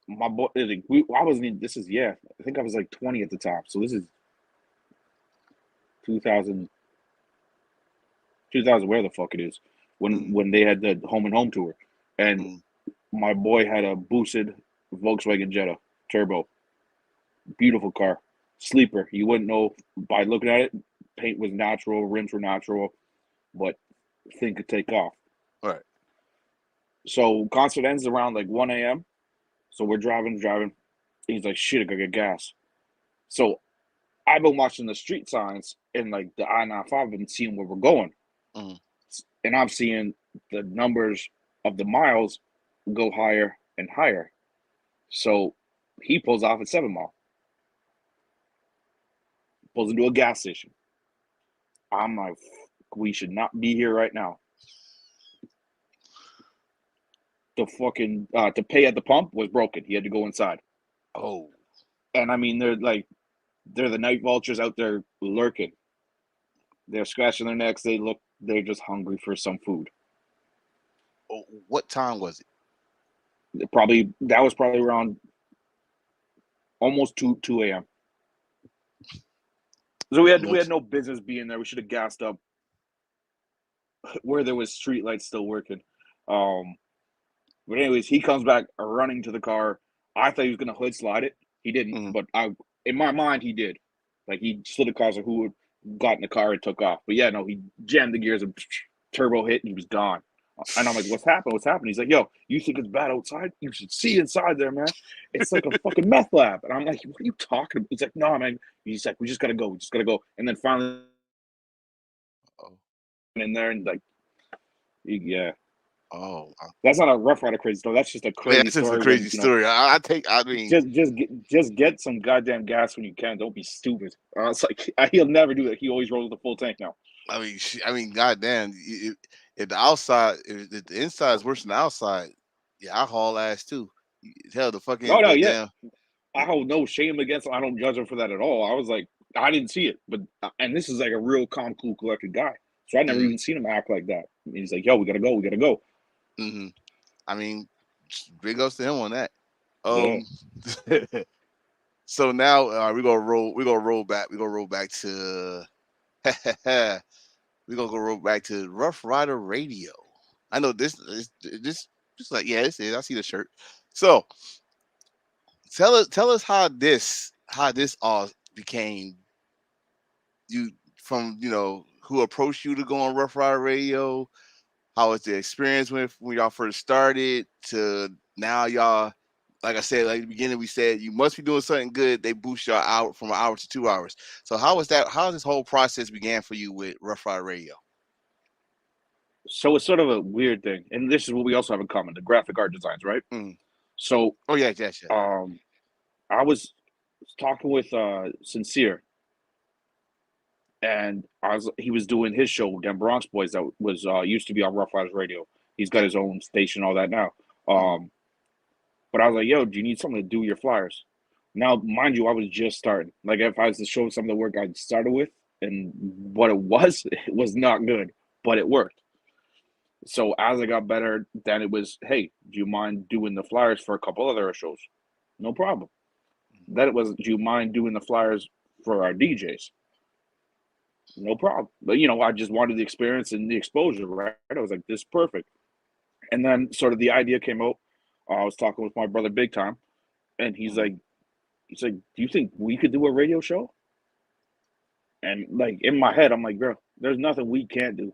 my boy, I wasn't in. This is I think I was like 20 at the time. So this is 2000, where the fuck it is, when they had the home and home tour, and my boy had a boosted Volkswagen Jetta turbo, beautiful car, sleeper. You wouldn't know by looking at it. Paint was natural, rims were natural, but thing could take off. all right. So concert ends around like 1 a.m. So we're driving. He's like, shit, I gotta get gas. So I've been watching the street signs in like the I-95 and seeing where we're going. And I'm seeing the numbers of the miles go higher and higher. So he pulls off at 7 Mile. Pulls into a gas station. I'm like, we should not be here right now. The fucking to pay at the pump was broken. He had to go inside. Oh, And I mean, they're the night vultures out there lurking. They're scratching their necks. They're just hungry for some food. what time was it? That was probably around almost 2 a.m. So we had no business being there. We should have gassed up where there was street lights still working. But anyways, he comes back running to the car. I thought he was gonna hood slide it. He didn't, but in my mind he did. Like he slid across a hood, got in the car, and took off. But yeah, no, he jammed the gears and turbo hit, and he was gone. And I'm like, "What's happened? What's happened?" He's like, "Yo, you think it's bad outside? You should see inside there, man. It's like a fucking meth lab." And I'm like, "What are you talking about?" He's like, "No, man." He's like, "We just gotta go. We just gotta go." And then finally, in there and like, yeah. Oh, That's not a Rough Rider crazy story. That's just a crazy that's just story. a crazy story. I mean, just get some goddamn gas when you can. Don't be stupid. It's like he'll never do that. He always rolls the full tank now. I mean, goddamn. If the outside, if the inside is worse than the outside, yeah, I haul ass too. Hell, the fucking No, the yeah. damn. I hold no shame against him. I don't judge him for that at all. I was like, I didn't see it, but and this is like a real calm, cool, collected guy. So I never even seen him act like that. And he's like, "Yo, we gotta go. We gotta go." I mean, big ups to him on that. Yeah. So now we're gonna roll. We're gonna roll back. We're gonna roll back to. We're gonna go roll back to Rough Rider Radio. I know this just like yeah, this is. I see the shirt. So tell us how this all became you from who approached you to go on Rough Rider Radio? How was the experience when y'all first started to now y'all? Like I said, like at the beginning, we said you must be doing something good. They boost y'all out from an hour to 2 hours. So how was that? How this whole process began for you with Rough Rider Radio? So it's sort of a weird thing, and this is what we also have in common: the graphic art designs, right? Mm. So, Oh yeah, yes. I was talking with Sincere, and he was doing his show, Dem Bronx Boys, that was used to be on Rough Riders Radio. He's got his own station, all that now. But I was like, yo, do you need something to do your flyers? Now, mind you, I was just starting. Like, if I was to show some of the work I started with and what it was not good, but it worked. So as I got better, then it was, hey, do you mind doing the flyers for a couple other shows? No problem. Then it was, do you mind doing the flyers for our DJs? No problem. But, I just wanted the experience and the exposure, right? I was like, this is perfect. And then sort of the idea came out. I was talking with my brother Big Time, and he's like, do you think we could do a radio show? And like in my head, I'm like, bro, there's nothing we can't do.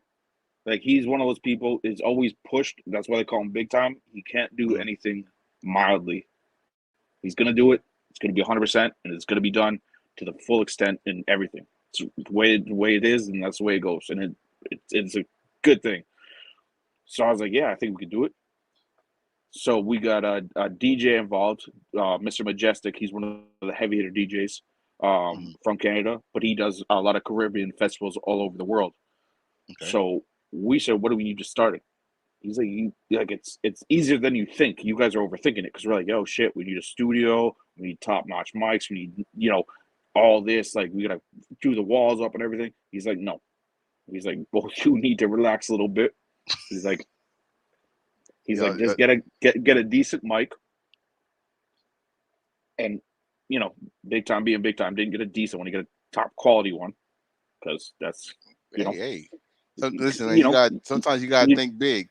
Like he's one of those people is always pushed. That's why they call him Big Time. He can't do anything mildly. He's gonna do it. It's gonna be 100%, and it's gonna be done to the full extent in everything. It's the way it is, and that's the way it goes. And it's a good thing. So I was like, yeah, I think we could do it. So we got a DJ involved, Mr. Majestic. He's one of the heavy hitter DJs from Canada, but he does a lot of Caribbean festivals all over the world. Okay. So we said, what do we need to start it? He's like, it's easier than you think. You guys are overthinking it because we're like, oh shit, we need a studio, we need top notch mics, we need all this. Like we gotta do the walls up and everything. He's like, no. He's like, well, you need to relax a little bit. He's like. Just get a decent mic, and Big Time being Big Time didn't get a decent one. He got a top quality one because that's hey. So listen, sometimes you gotta think big.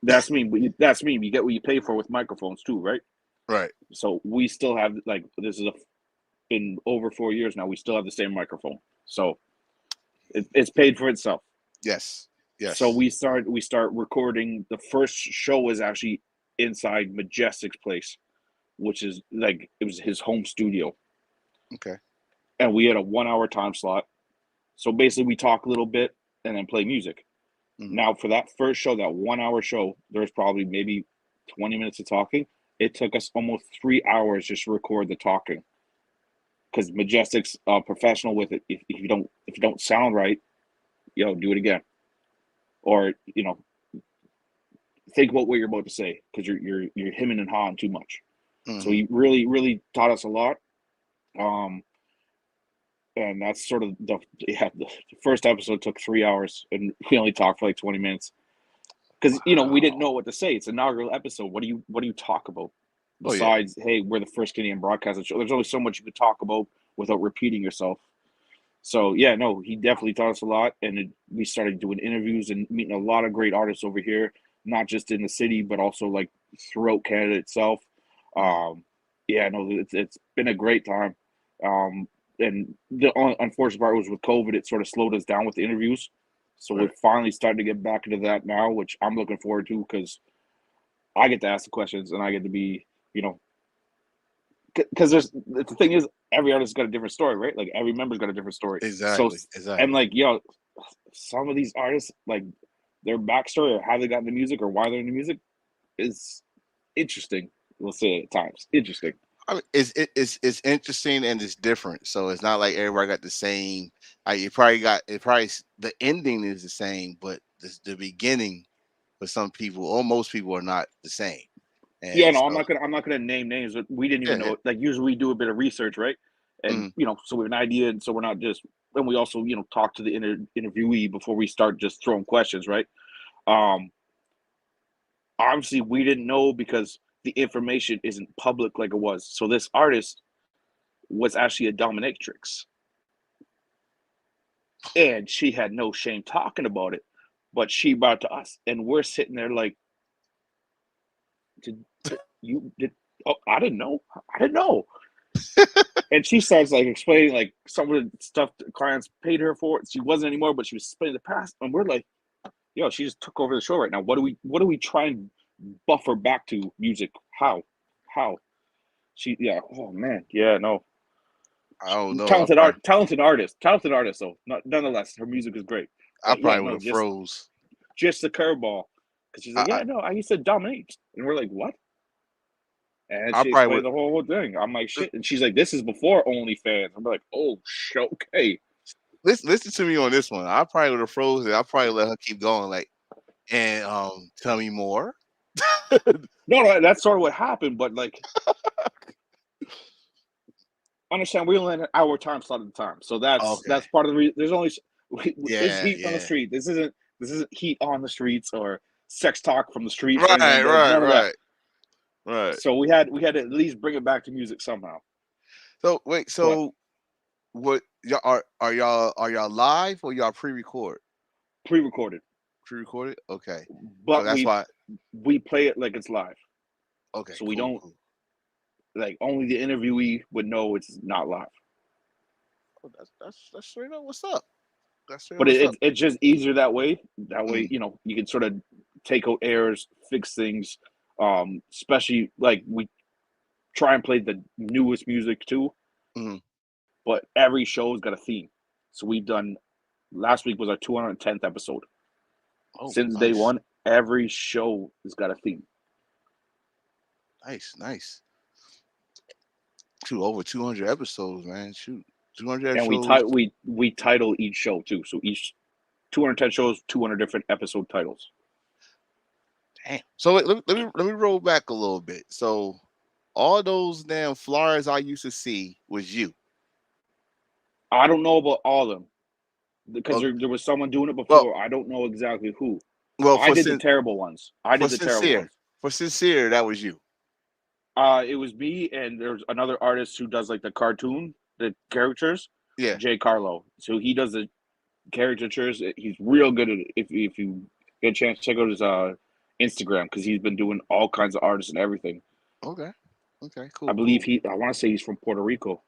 That's me. But that's me. You get what you pay for with microphones too, right? Right. So we still have this is in over 4 years now. We still have the same microphone, so it's paid for itself. Yes. Yes. So we start recording. The first show was actually inside Majestic's place, which is it was his home studio. Okay. And we had a 1 hour time slot. So basically we talk a little bit and then play music. Mm-hmm. Now for that first show, that 1 hour show, there was probably maybe 20 minutes of talking. It took us almost 3 hours just to record the talking. Because Majestic's professional with it. If you don't sound right, do it again. Or think about what you're about to say because you're hemming and hawing too much. Mm-hmm. So he really, really taught us a lot. And that's sort of the first episode took 3 hours and we only talked for like 20 minutes because we didn't know what to say. It's an inaugural episode. What do you talk about besides hey, we're the first Canadian broadcasting show? There's only so much you could talk about without repeating yourself. So, yeah, no, he definitely taught us a lot, and we started doing interviews and meeting a lot of great artists over here, not just in the city, but also, throughout Canada itself. It's been a great time. And the unfortunate part was with COVID, it sort of slowed us down with the interviews. So We're finally starting to get back into that now, which I'm looking forward to because I get to ask the questions and I get to be, because the thing is, every artist's got a different story, right? Like every member's got a different story. Exactly. And some of these artists, their backstory or how they got into music or why they're into music is interesting. We'll say at times interesting. I mean, it's interesting and it's different. So it's not like everybody got the same. The ending is the same, but the beginning for some people or most people are not the same. And I'm not gonna name names, but we didn't even know. Like usually we do a bit of research, right? And so we have an idea, and so we're not just. And we also talk to the interviewee before we start just throwing questions, right? Obviously we didn't know because the information isn't public like it was. So this artist was actually a dominatrix, and she had no shame talking about it, but she brought it to us, and we're sitting there like. I didn't know. And she starts like explaining like some of the stuff the clients paid her for. She wasn't anymore, but she was explaining the past. And we're like, yo, she just took over the show right now. What do we try and buffer back to music? How? Oh man, yeah, no. I don't know. Talented artist though. Nonetheless, her music is great. I But yeah, probably would no, have froze. just the curveball. Because she's like, I, yeah, no, I used to dominate. And we're like, what? And I she probably explained would. the whole thing. I'm like, shit. And she's like, this is before OnlyFans. I'm like, oh, okay. Listen to me on this one. I probably would have frozen. I probably let her keep going. Like, and tell me more. No, that's sort of what happened. But like, understand, we only had an hour time slot at the time, so that's part of the reason. There's only there's heat on the street. This isn't heat on the streets or sex talk from the streets. None of that. Right. So we had to at least bring it back to music somehow. So wait, what y'all are y'all live or y'all pre-record? Pre-recorded. Pre-recorded? Okay. But so that's why we play it like it's live. Okay. So we don't like only the interviewee would know it's not live. Oh, that's straight up what's up. But it's just easier that way. That way, you know, you can sort of take out errors, fix things. Especially like we try and play the newest music too. Mm-hmm. But every show's got a theme. So we've done last week was our 210th episode. Oh, since day one, every show has got a theme. Nice. Over 200 episodes, man. Shoot, 200 episodes. And we title each show too. So each 210 shows, 200 different episode titles. Damn. So let me roll back a little bit. So all those damn flyers I used to see was you. I don't know about all of them because there was someone doing it before. Well, I don't know exactly who. Well, I did the terrible ones. For Sincere, that was you. It was me, and there's another artist who does like the cartoon, the caricatures. Yeah, Jay Carlo. So he does the caricatures. He's real good at it. If you get a chance, check out his Instagram because he's been doing all kinds of artists and everything. Okay, cool. I believe I want to say he's from Puerto Rico.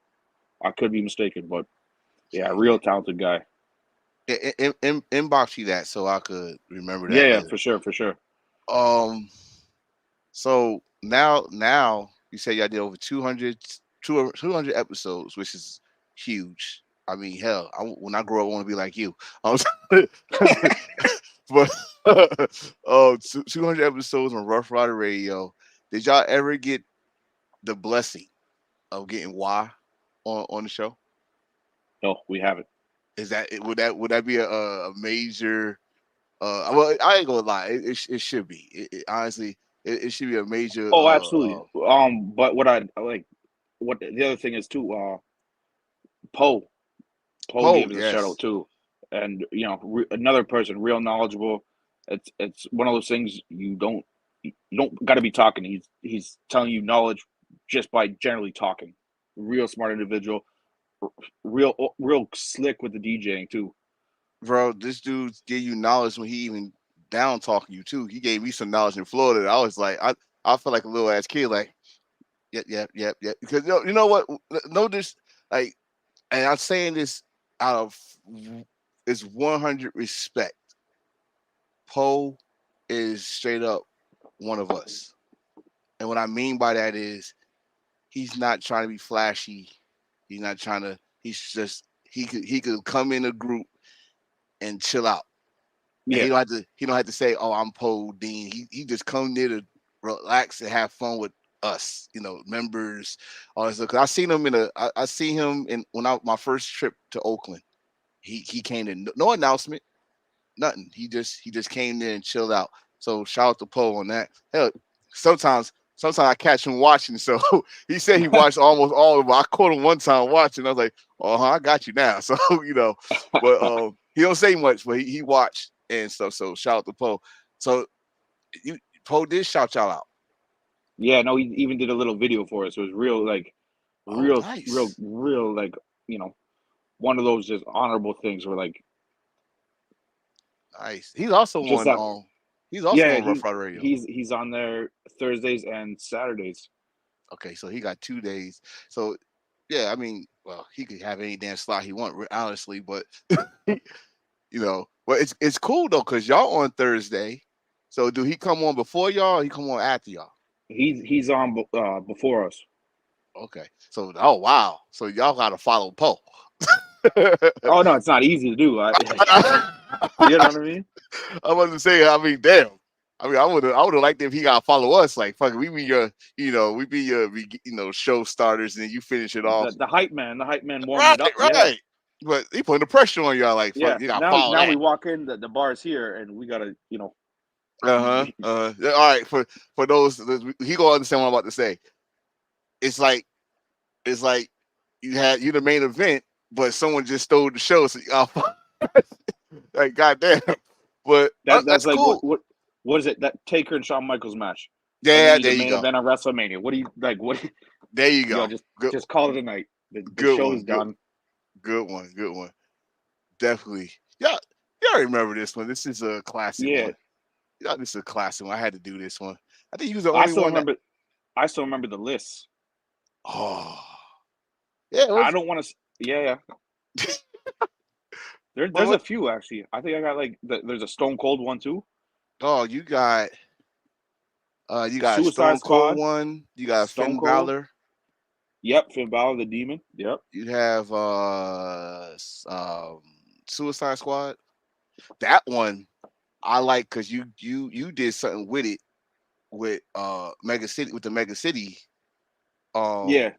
I could be mistaken, but yeah, real talented guy. Inbox you that so I could remember that. Yeah, for sure. So now you say y'all did over 200 episodes, which is huge. I mean, hell, when I grow up, I want to be like you. But 200 episodes on Rough Rider Radio. Did y'all ever get the blessing of getting Y on the show? No, we haven't. Is that would that be a major? Well, I ain't gonna lie. It should be. Honestly, it should be a major. Oh, absolutely. But what I like, what the other thing is too. Poe gave us a shout out too, and you know, another person real knowledgeable. It's one of those things you don't got to be talking. He's telling you knowledge just by generally talking. Real smart individual, real slick with the DJing too. Bro, this dude gave you knowledge when he even down talking you too. He gave me some knowledge in Florida. I was like, I feel like a little ass kid, like, yeah. Because you know what? No, this like, and I'm saying this out of it's 100 respect. Poe is straight up one of us, and what I mean by that is he's not trying to be flashy. He's not trying to. He's just he could come in a group and chill out. Yeah, he don't have to say, "Oh, I'm Poe Dean." He just come there to relax and have fun with us, you know, members. All this. Cause I seen him my first trip to Oakland. He came in, no announcement, nothing. He just came there and chilled out. So shout out to Poe on that. Hell, sometimes I catch him watching. So he said he watched almost all of it. I caught him one time watching. I was like, I got you now. So you know, but he don't say much, but he watched and stuff. So shout out to Poe. So Poe did shout y'all out. Yeah, no, he even did a little video for us. It was real, like, nice. real, like, you know, one of those just honorable things where, like, nice. He's also on. He's also on Rough Rider Radio. He's on there Thursdays and Saturdays. Okay, so he got 2 days. So Yeah, I mean, well, he could have any damn slot he want, honestly, but but it's cool though, cause y'all on Thursday. So do he come on before y'all? Or he come on after y'all? He's on before us. Okay. So wow. So y'all gotta follow Poe. Oh no, it's not easy to do. You know what I mean? I wasn't saying. I mean, damn. I mean, I would have liked it if he got to follow us. Like, fuck, we be your, show starters, and then you finish it off. The hype man warming Right, it up. Yeah, right. But he putting the pressure on y'all. Like, fuck, yeah. you got to follow Now that. we walk in, the bar's here, and we gotta, All right. For those, he gonna understand what I'm about to say. It's like you the main event, but someone just stole the show. So like, goddamn. But that's that's like cool. what is it? That Taker and Shawn Michaels match. Yeah, the there you main go. event on WrestleMania. What do you like? What? There you go. Just call it a night. The Good show one. is done. Good one. Definitely. Y'all remember this one. This is a classic Yeah, one. This is a classic one. I had to do this one. I think he was the I only still one remember. I still remember the list. Oh. Yeah, it I was, don't want to. Yeah. There's a few actually. I think I got there's a Stone Cold one too. Oh, you got Suicide Stone Cold Squad, one. You got Stone Finn Cold. Balor. Yep, Finn Balor, the Demon. Yep. You have Suicide Squad. That one I like because you did something with it with Mega City with the Mega City. Yeah.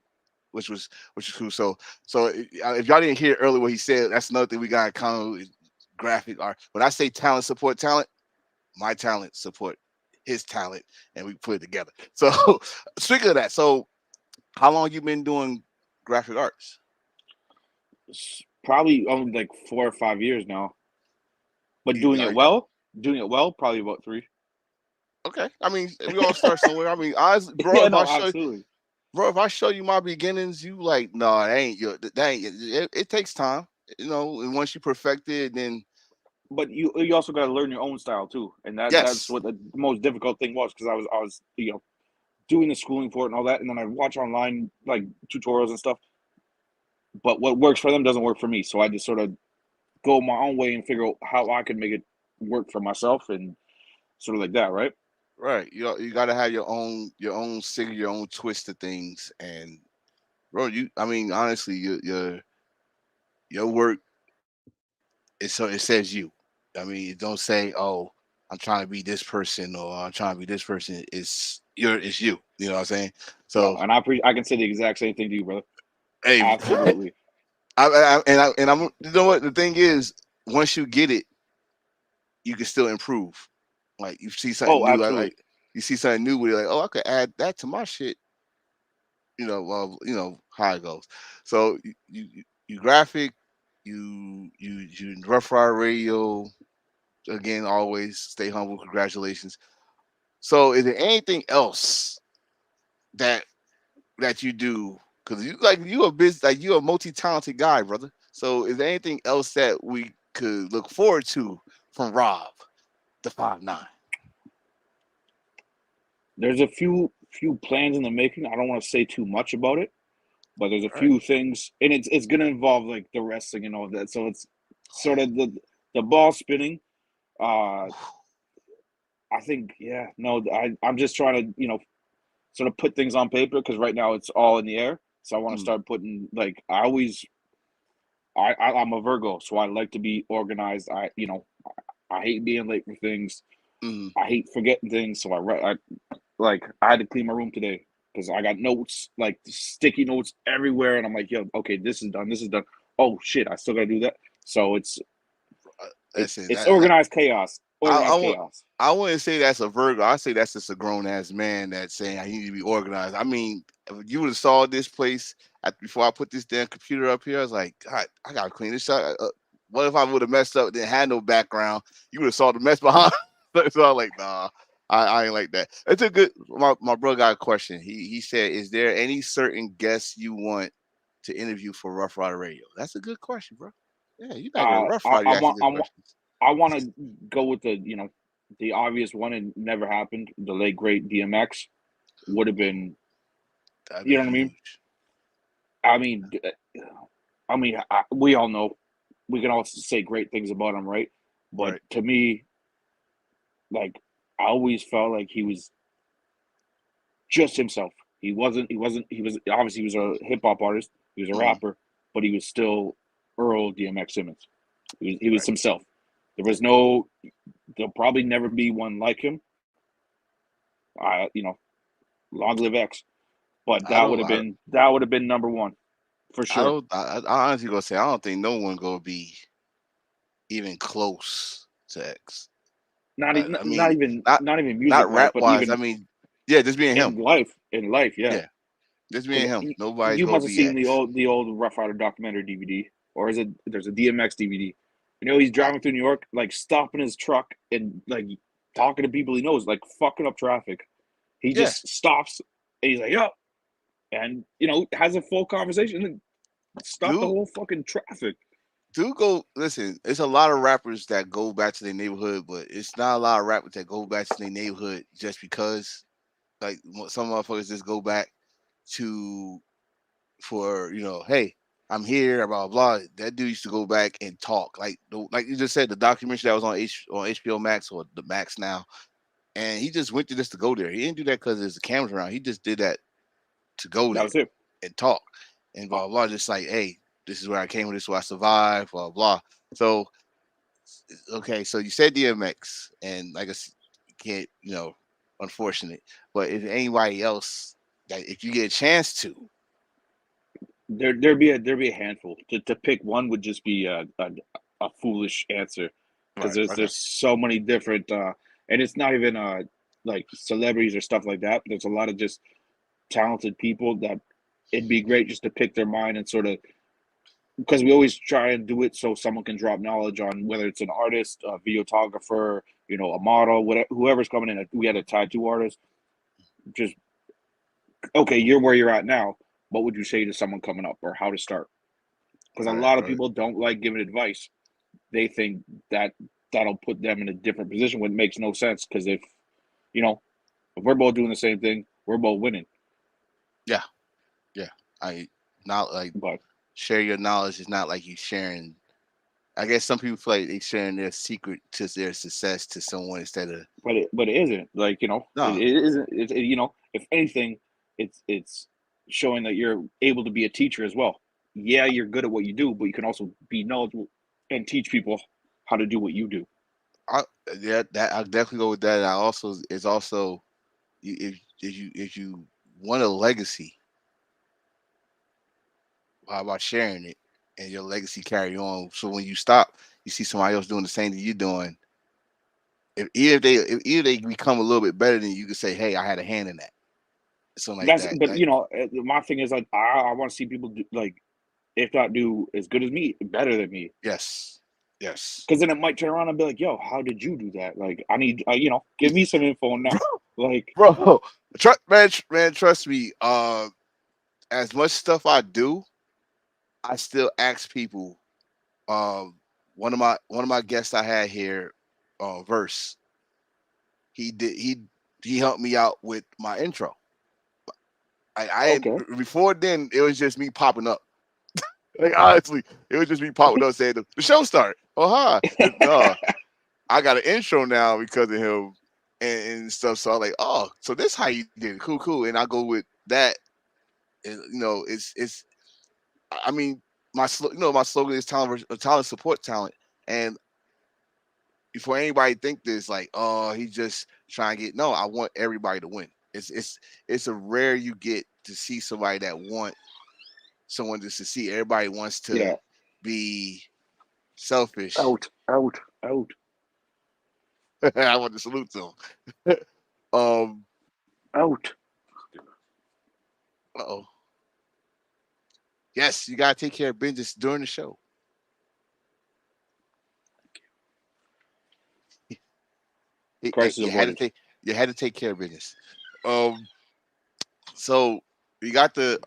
Which was cool. So if y'all didn't hear earlier what he said, that's another thing we got in common with graphic art. When I say talent support talent, my talent support his talent, and we put it together. So speaking of that, so how long you been doing graphic arts? Probably only like 4 or 5 years now. But doing it well, probably about 3. Okay. I mean, we all start somewhere. I mean, bro, yeah, if no, I show absolutely. Bro, if I show you my beginnings, you like, no, that ain't it takes time, and once you perfect it, then But you also got to learn your own style too, and that's yes. what the most difficult thing was, because I was doing the schooling for it and all that, and then I watch online like tutorials and stuff. But what works for them doesn't work for me, so I just sort of go my own way and figure out how I can make it work for myself, and sort of like that, right? Right. You got to have your own signature, your own twist to things, and bro, I mean, honestly, your work it says you. I mean, it don't say, oh, I'm trying to be this person or I'm trying to be this person. It's you. You know what I'm saying? So, No, and I can say the exact same thing to you, brother. hey, Absolutely. I'm you know what the thing is, once you get it, you can still improve. Like you see something new, like you see something new where you're like, oh, I could add that to my shit. How it goes. So you graphic, you Rough Rider Radio. Again, always stay humble. Congratulations. So, is there anything else that you do? Because you're a multi-talented guy, brother. So, is there anything else that we could look forward to from Rob, the 5'9"? There's a few plans in the making. I don't want to say too much about it, but there's a few things, and it's going to involve like the wrestling and all that. So it's sort of the ball spinning. I think, I'm just trying to, sort of put things on paper, because right now it's all in the air. So I want to start putting, like, I'm a Virgo, so I like to be organized. I hate being late for things. I hate forgetting things. So I had to clean my room today because I got notes, like sticky notes everywhere. And I'm like, yo, okay, this is done. This is done. Oh shit, I still got to do that. So it's organized chaos. I wouldn't say that's a Virgo. I say that's just a grown ass man that's saying I need to be organized. I mean, if you would have saw this place before I put this damn computer up here, I was like, God, I gotta clean this up. What if I would have messed up, didn't have no background? You would have saw the mess behind. So I'm like, nah, I ain't like that. It's a good. My brother got a question. He said, is there any certain guests you want to interview for Rough Rider Radio? That's a good question, bro. Yeah, you got a Rough Rider. I want to go with the obvious one. It never happened. The late great DMX would have been. You know what I mean? I mean, we all know we can all say great things about him, right? But Right. to me, like I always felt like he was just himself. He wasn't. He wasn't. He was obviously he was a hip hop artist. He was a Mhm. rapper, but he was still Earl DMX Simmons. He was Right. himself. There was no. There'll probably never be one like him. Long live X. But I don't. that would have been number one for I sure. don't. I honestly gonna say I don't think no one gonna be even close to X. I mean, not not even music not wise, rap but wise. I even mean, yeah, just being him. in life, yeah. Yeah, just being Because him. Nobody's you gonna must have be seen X. the old Rough Rider documentary DVD, or is it? There's a DMX DVD. He's I, driving through New York, like stopping his truck and like talking to people he knows, like fucking up traffic. He yeah, just stops and he's like, "Yo," and has a full conversation and stop the dude. whole fucking traffic. Do go listen. It's a lot of rappers that go back to their neighborhood, but it's not a lot of rappers that go back to their neighborhood just because. Like some motherfuckers just go back to for hey, I'm here, blah blah. That dude used to go back and talk like you just said, the documentary that was on HBO Max or the Max now, and he just went to just to go there. He didn't do that because there's the cameras around. He just did that to go That there was it. and talk and blah blah. Just like, hey, this is where I came. This is where I survived. Blah blah. So okay, so you said DMX, and like I can't, unfortunate. But if anybody else that if you get a chance to, There'd be a handful. To pick one would just be a foolish answer because right? Okay, there's so many different and it's not even like celebrities or stuff like that. There's a lot of just talented people that it'd be great just to pick their mind and sort of because we always try and do it so someone can drop knowledge on whether it's an artist, a videographer, a model, whatever, whoever's coming in. We had a tattoo artist. Just okay, you're where you're at now. What would you say to someone coming up, or how to start? Because a right, lot of right. people don't like giving advice. They think that that'll put them in a different position when it makes no sense. Because if we're both doing the same thing, we're both winning. Yeah, yeah. I not like But share your knowledge is not like you sharing. I guess some people feel like they sharing their secret to their success to someone instead of but it isn't like no. it isn't. If anything, it's showing that you're able to be a teacher as well. Yeah, you're good at what you do, but you can also be knowledgeable and teach people how to do what you do. I, yeah, that I definitely go with that. I also is also if you want a legacy, how about sharing it and your legacy carry on? So when you stop, you see somebody else doing the same thing you're doing. If they become a little bit better than you, can say, "Hey, I had a hand in that." Something like that. But Like my thing is like I want to see people do, like if not do as good as me, better than me. yes, yes, Because then it might turn around and be like, "Yo, how did you do that? Like, I need, give me some info now." Like, bro. Man, trust me. As much stuff I do, I still ask people. Um, one of my guests I had here, Verse. He helped me out with my intro. I okay, before then it was just me popping up. Like honestly, it was just me popping up saying the show started. Oh hi, no, I got an intro now because of him and stuff. So I'm like, oh, so this how you did it. Cool, cool. And I go with that. And, it's. I mean, my slogan is talent support talent. And before anybody think this, like, oh, he just trying to get. No, I want everybody to win. It's a rare you get to see somebody that want someone to succeed. Everybody wants to yeah, be selfish. out, out, out, I want to salute them. um. out. Oh. Yes, you gotta take care of business during the show. Crisis You had to avoidance. take care of business. Um. So you got the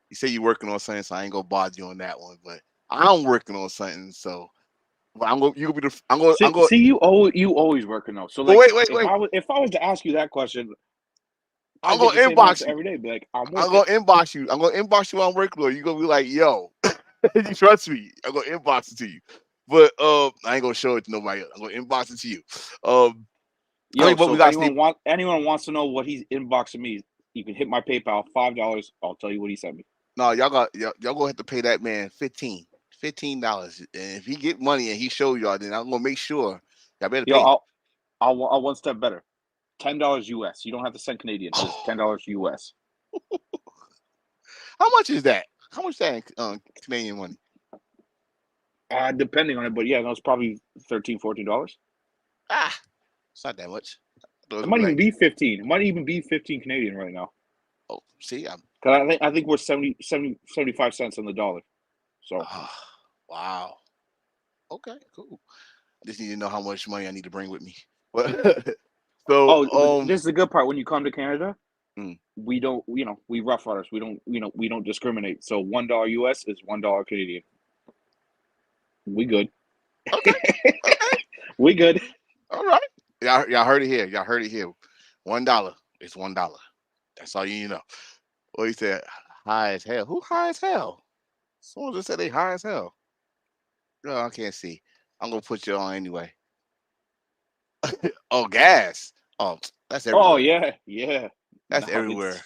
You say you're working on something, so I ain't gonna bother you on that one. But I'm working on something, so but I'm gonna you gonna be the I'm going. See, you always working though. So Well, like, wait. if I was to ask you that question, I I'm get gonna the same inbox answer you. every day. Be like, I'm I'm working. gonna inbox you. I'm gonna inbox you on work lawyer. You're gonna be like, yo, you trust me. I'm gonna inbox it to you. But I ain't gonna show it to nobody else. I'm gonna inbox it to you. I Yo, mean, but so we if gotta stay. anyone wants to know what he's inboxing me, you can hit my PayPal, $5. I'll tell you what he sent me. No, y'all gonna have to pay that man $15. $15. And if he get money and he show y'all, then I'm gonna make sure y'all better Yo, pay him. I'll one step better. $10 US. You don't have to send Canadian. Just $10 US. How much is that? How much is that in Canadian money? Depending on it, but yeah, no, it's probably $13, $14. Ah, it's not that much. I thought It was might gonna even be like, be 15. It might even be 15 Canadian right now. oh, see, I'm. Cause I think we're 75 cents on the dollar. So Wow. Okay, cool. I just need to know how much money I need to bring with me. But so but this is the good part. When you come to Canada, Mm. we don't, we Rough Riders. We don't discriminate. So $1 US is $1 Canadian. We good. okay, okay, We good. all right. Y'all heard it here. Y'all heard it here. $1 is $1. That's all you need to know. Well, he said high as hell. Who high as hell? Someone just said they high as hell. No, I can't see. I'm gonna put you on anyway. Oh, gas. Oh, that's Oh everywhere. yeah. That's No, everywhere.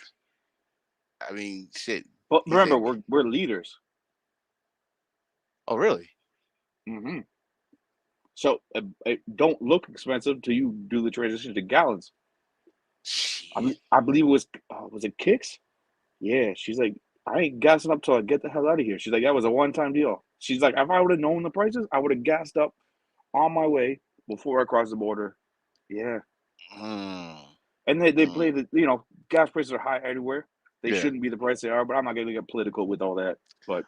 I mean, shit. But He remember, said, we're leaders. oh, really? Hmm. So it don't look expensive till you do the transition to gallons. Shit. I believe it was it Kicks? Yeah, she's like, I ain't gassing up till I get the hell out of here. She's like, that was a one-time deal. She's like, if I would have known the prices, I would have gassed up on my way before I crossed the border. Yeah. Mm, And they mm. play gas prices are high everywhere. They Yeah. shouldn't be the price they are, but I'm not gonna get political with all that. But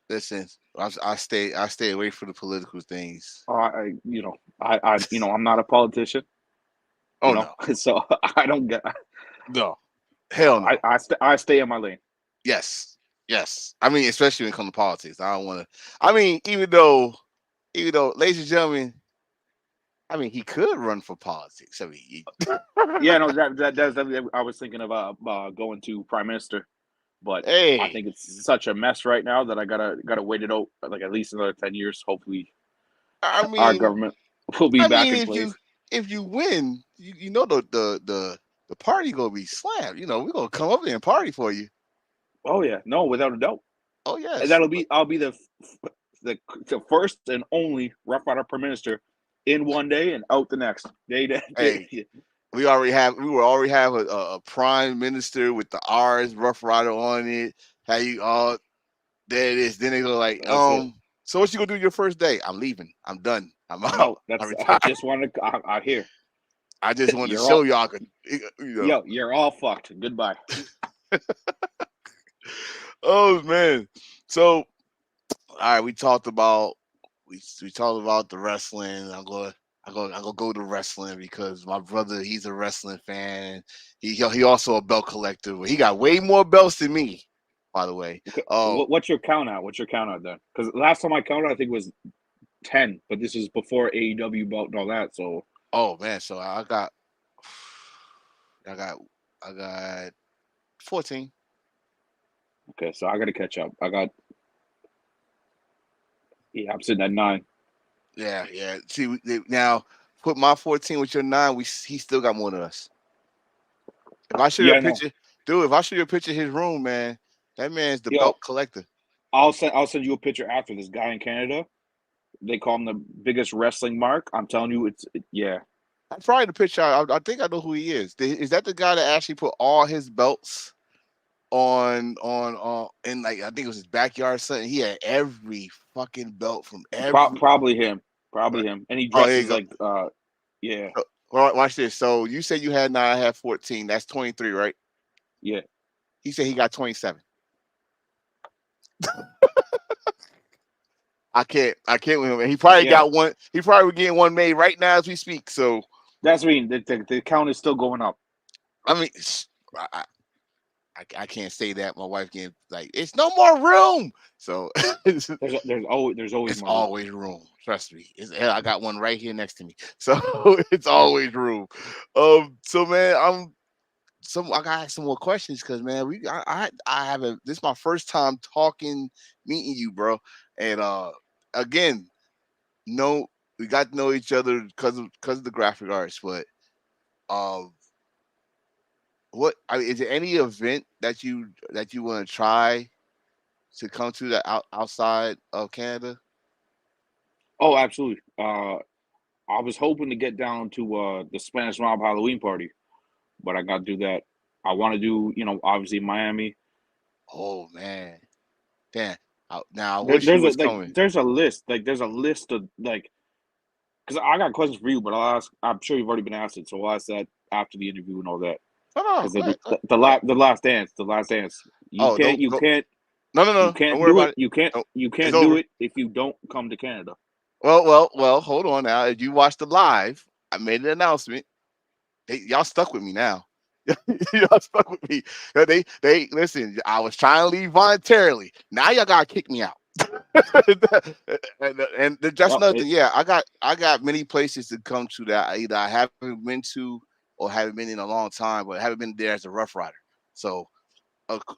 Listen, I stay away from the political things. I'm not a politician, Oh no, so I don't get. no, hell no. I stay in my lane. Yes, yes. I mean, especially when it comes to politics, I don't want to. I mean, even though, ladies and gentlemen, I mean, he could run for politics. I mean, Yeah, no, that's definitely. I was thinking about going to prime minister, but I hey, think it's such a mess right now that I gotta wait it out like at least another 10 years. Hopefully, I our mean, government will be I back mean, in place. if you win, you know the party gonna be slammed. You know, we're gonna come up there and party for you. Oh yeah, no, without a doubt. Oh And yes, I'll be the first and only Rough Rider prime minister in one day and out the next. hey, we were already have a prime minister with the R's Rough Rider on it. How you all there it is. Then they go like, That's it. so what you gonna do your first day? I'm leaving. I'm done. I'm I'm out. out. I I retired. just wanted to out here. I just wanted to You're show all y'all could, you're all fucked. Goodbye. Oh man. So all right, we talked about the wrestling. I'm gonna go to wrestling because my brother, he's a wrestling fan. He also a belt collector. He got way more belts than me, by the way. Okay. Oh, What's your count out? What's your count out then? Because last time I counted, I think it was 10, but this is before AEW belt and all that. So oh man. So I got I got 14. okay, so I got to catch up. I'm sitting at 9. Yeah, yeah. See, now put my 14 with your 9. He still got more than us. If I show you Yeah, a I know. picture, dude, if I show you a picture of his room, man, that man's the Yo, belt collector. I'll send you a picture after. This guy in Canada, they call him the biggest wrestling mark. I'm telling you, yeah. That's probably the picture. I think I know who he is. Is that the guy that actually put all his belts on in, like, I think it was his backyard or something? He had every fucking belt from every. Probably him. Probably Right. him. And he Oh, there you dresses go. like yeah. Well, watch this. So you said you had 9, I had 14. That's 23, right? Yeah. He said he got 27. I can't with him. He probably Yeah. got one. He probably getting one made right now as we speak. So That's what I mean. The count is still going up. I mean, I can't say that. My wife getting like, it's no more room. So There's always it's more room. always room. Trust me. Hell, I got one right here next to me. So it's always room. So man, I gotta ask some more questions because man, I haven't. This is my first time meeting you, bro. And again, no, we got to know each other because of the graphic arts. But um, is there any event that you want to try to come to that outside of Canada? Oh, absolutely. I was hoping to get down to the Spanish Mob Halloween party, but I got to do that. I want to do, obviously Miami. Oh man, damn. Now I There, wish you there's a was like, coming. there's a list, there's a list of because I got questions for you, but I'll ask. I'm sure you've already been asked it, so I'll ask that after the interview and all that. No, no, Because go ahead. the last dance. Oh, no, no, You no. Don't can't worry do about it. it. Don't, You it's can't do over. it if you don't come to Canada. Well. Hold on now. If you watched the live, I made an announcement. Y'all stuck with me now. Y'all stuck with me. They listen. I was trying to leave voluntarily. Now y'all gotta kick me out. and that's Well, nothing. Yeah, I got many places to come to that either I haven't been to or haven't been in a long time, but haven't been there as a Rough Rider. So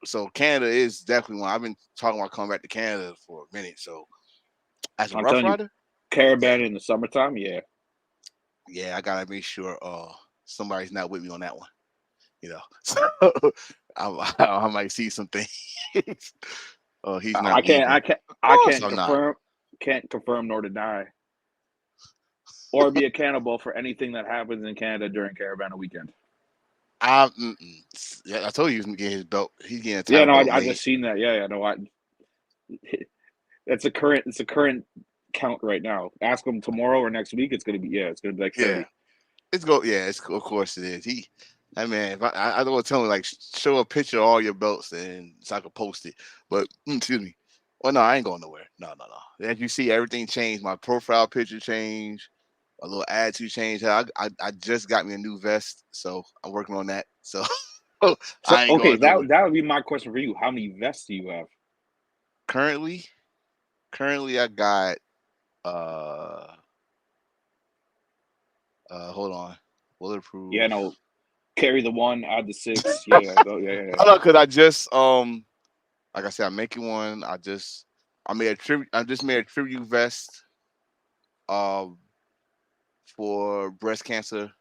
so Canada is definitely one. I've been talking about coming back to Canada for a minute. So as a I'm Rough telling you, Rider, yeah, caravan in the summertime. Yeah, yeah, I gotta make sure somebody's not with me on that one. So I might see some things. Oh, he's not I can't. leaving. I can't. Of I course can't I'm not. confirm. Can't confirm nor deny or be accountable for anything that happens in Canada during Caravana weekend. Yeah, I told you he was gonna get his belt. He's getting a Yeah, title no, belt I made. just seen that. Yeah, no, it's a current. It's a current count right now. Ask him tomorrow or next week. It's gonna be. Yeah, it's gonna be like Yeah, 30. Yeah, of course it is. I mean, if I don't want to tell him like show a picture of all your belts and so I can post it. But excuse me. Well, no, I ain't going nowhere. No. As you see, everything changed. My profile picture changed. A little attitude change. I just got me a new vest, so I'm working on that. So So I ain't okay, going nowhere. that would be my question for you. How many vests do you have? Currently, I got uh hold on, Yeah, bulletproof. no, carry the one, add the six. Yeah, yeah. I know because I just like I said, I'm making one. I just made a tribute vest um for breast cancer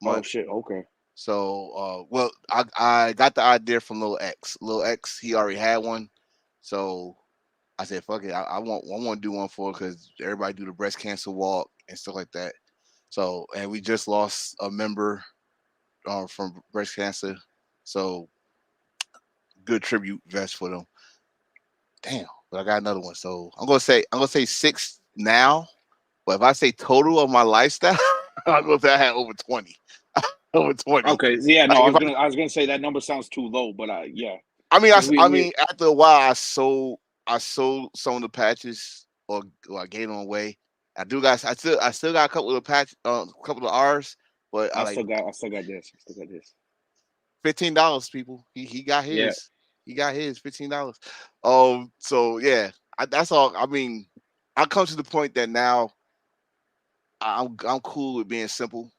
Oh month. shit. Okay. So well I got the idea from Lil X. Lil X, he already had one. So I said, fuck it. I want to do one for because everybody do the breast cancer walk and stuff like that. So, and we just lost a member from breast cancer. So, good tribute vest for them. Damn, but I got another one. So I'm gonna say 6 now. But if I say total of my lifestyle, I'm gonna say I had over 20. Over 20. Okay. Yeah. No, Like if I was gonna say that number sounds too low, but yeah, because I mean after a while I sold some of the patches or I gave them away. I still got a couple of a couple of R's, but I still got this. I still got this. $15 people. He got Yeah. his. He got his $15. So yeah, that's all. I mean, I come to the point that now I'm cool with being simple.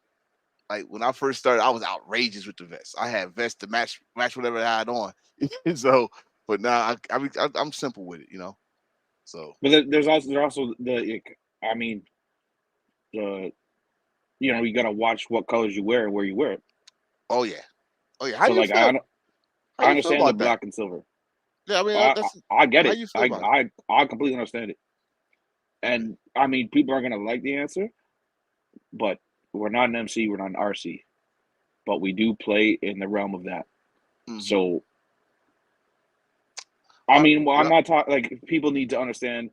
Like when I first started, I was outrageous with the vest. I had vests to match whatever I had on. So, but now I'm simple with it. So, But there's also I mean the you gotta watch what colors you wear and where you wear it. oh yeah, oh yeah. How So you like feel? How I you feel understand the about that? black and silver. Yeah, I mean I that's I get how it. you feel about it. I completely understand it. And I mean people are gonna like the answer, but we're not an MC, we're not an RC, but we do play in the realm of that. Mm-hmm. So I mean, well, I'm Yeah. not talking like people need to understand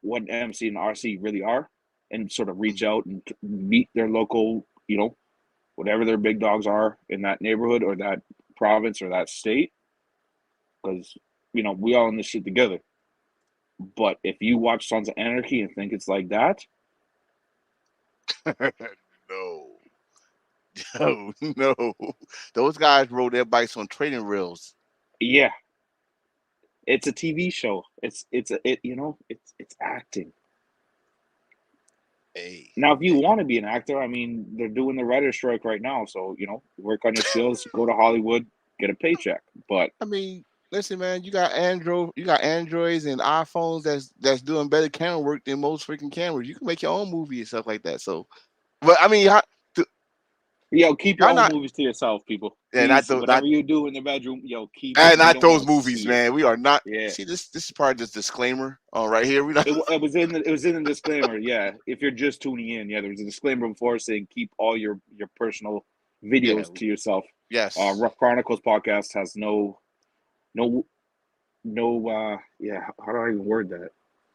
what MC and RC really are, and sort of reach out and meet their local, whatever their big dogs are in that neighborhood or that province or that state, because we all in this shit together. But if you watch Sons of Anarchy and think it's like that, No, no. Those guys rode their bikes on training rails. yeah, it's a TV show. It's acting. Hey, Now, if you want to be an actor, I mean, they're doing the writer's strike right now, so work on your skills, go to Hollywood, get a paycheck. But I mean, listen, man, you got Androids and iPhones that's doing better camera work than most freaking cameras. You can make your own movie and stuff like that. So, but I mean, keep your y'all own not, movies to yourself, people. yeah, not Please, the, not whatever you do in the bedroom, keep it. We not don't want those to movies, see it. man. We are not. Yeah. See, this is part of this disclaimer. Right here, we not. It was in the disclaimer. Yeah, if you're just tuning in, there was a disclaimer before saying keep all your personal videos Yeah, to yourself. yes. Rough Chronicles podcast has no. Yeah, how do I even word that?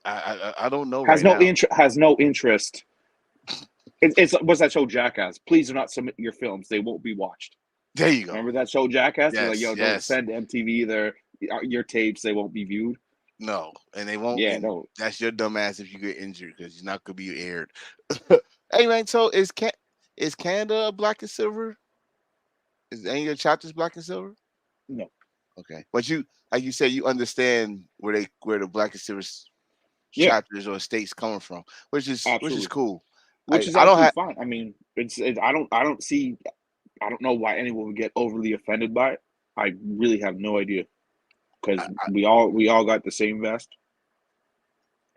I don't know Has right no now. has no interest. It's what's that show Jackass? Please do not submit your films; they won't be watched. There you go. Remember that show Jackass? They're like, Yes, don't yes. send MTV your tapes; they won't be viewed. No, and they won't. Yeah, And no. that's your dumb ass if you get injured because you're not gonna be aired. Hey man, so is Canada black and silver? Is any of your chapters black and silver? No. Okay, but you, like you said, you understand where the black and silver Yeah, chapters or states coming from, which is absolutely. cool. Which is I don't absolutely have. fine. I mean, I don't know why anyone would get overly offended by it. I really have no idea because we all got the same vest.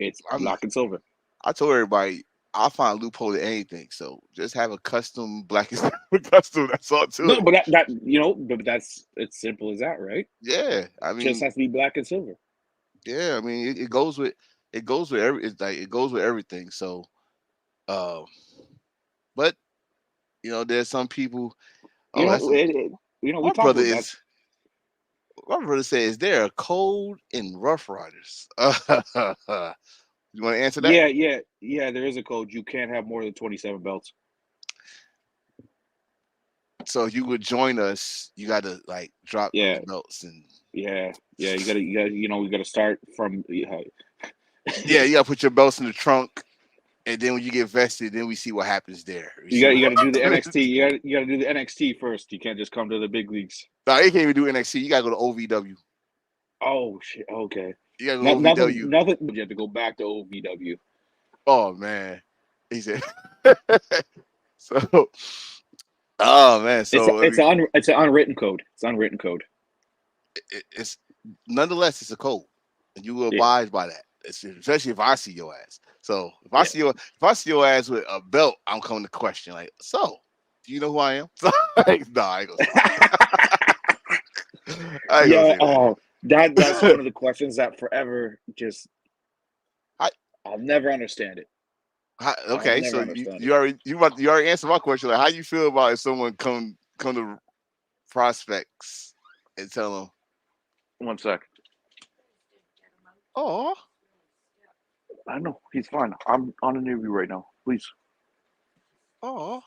It's black and silver. I told everybody I'll find a loophole to anything. So just have a custom black and silver custom. That's all to No, it. but but that's it's simple as that, right? Yeah, I It just mean, has to be black and silver. yeah, I mean, it goes with it goes with everything. So, but there's some people. You Oh, know, we my talked brother about that. is. My brother said, "Is there a code in Rough Riders?" You want to answer that? Yeah. There is a code. You can't have more than 27 belts. So if you would join us, you got to like drop Yeah. those belts and. Yeah. You gotta. We gotta start from. Yeah, you got to put your belts in the trunk, and then when you get vested, then we see what happens there. You got to do the NXT. You got to do the NXT first. You can't just come to the big leagues. No, you can't even do NXT. You got to go to OVW. Oh shit. Okay. You got to go to OVW. Nothing. You have to go back to OVW. Oh man, he said. So, oh man, so it's an unwritten code. It's unwritten code. It's nonetheless it's a code, and you will abide by that. Especially if I see your ass. So if I see your ass with a belt, I'm coming to question like, so do you know who I am? So, like, no, I ain't gonna say that's one of the questions that forever just I'll never understand it. Okay, so you already answered my question. Like, how you feel about if someone come to prospects and tell them? 1 sec. Oh, I know he's fine. I'm on an interview right now. Please. Oh,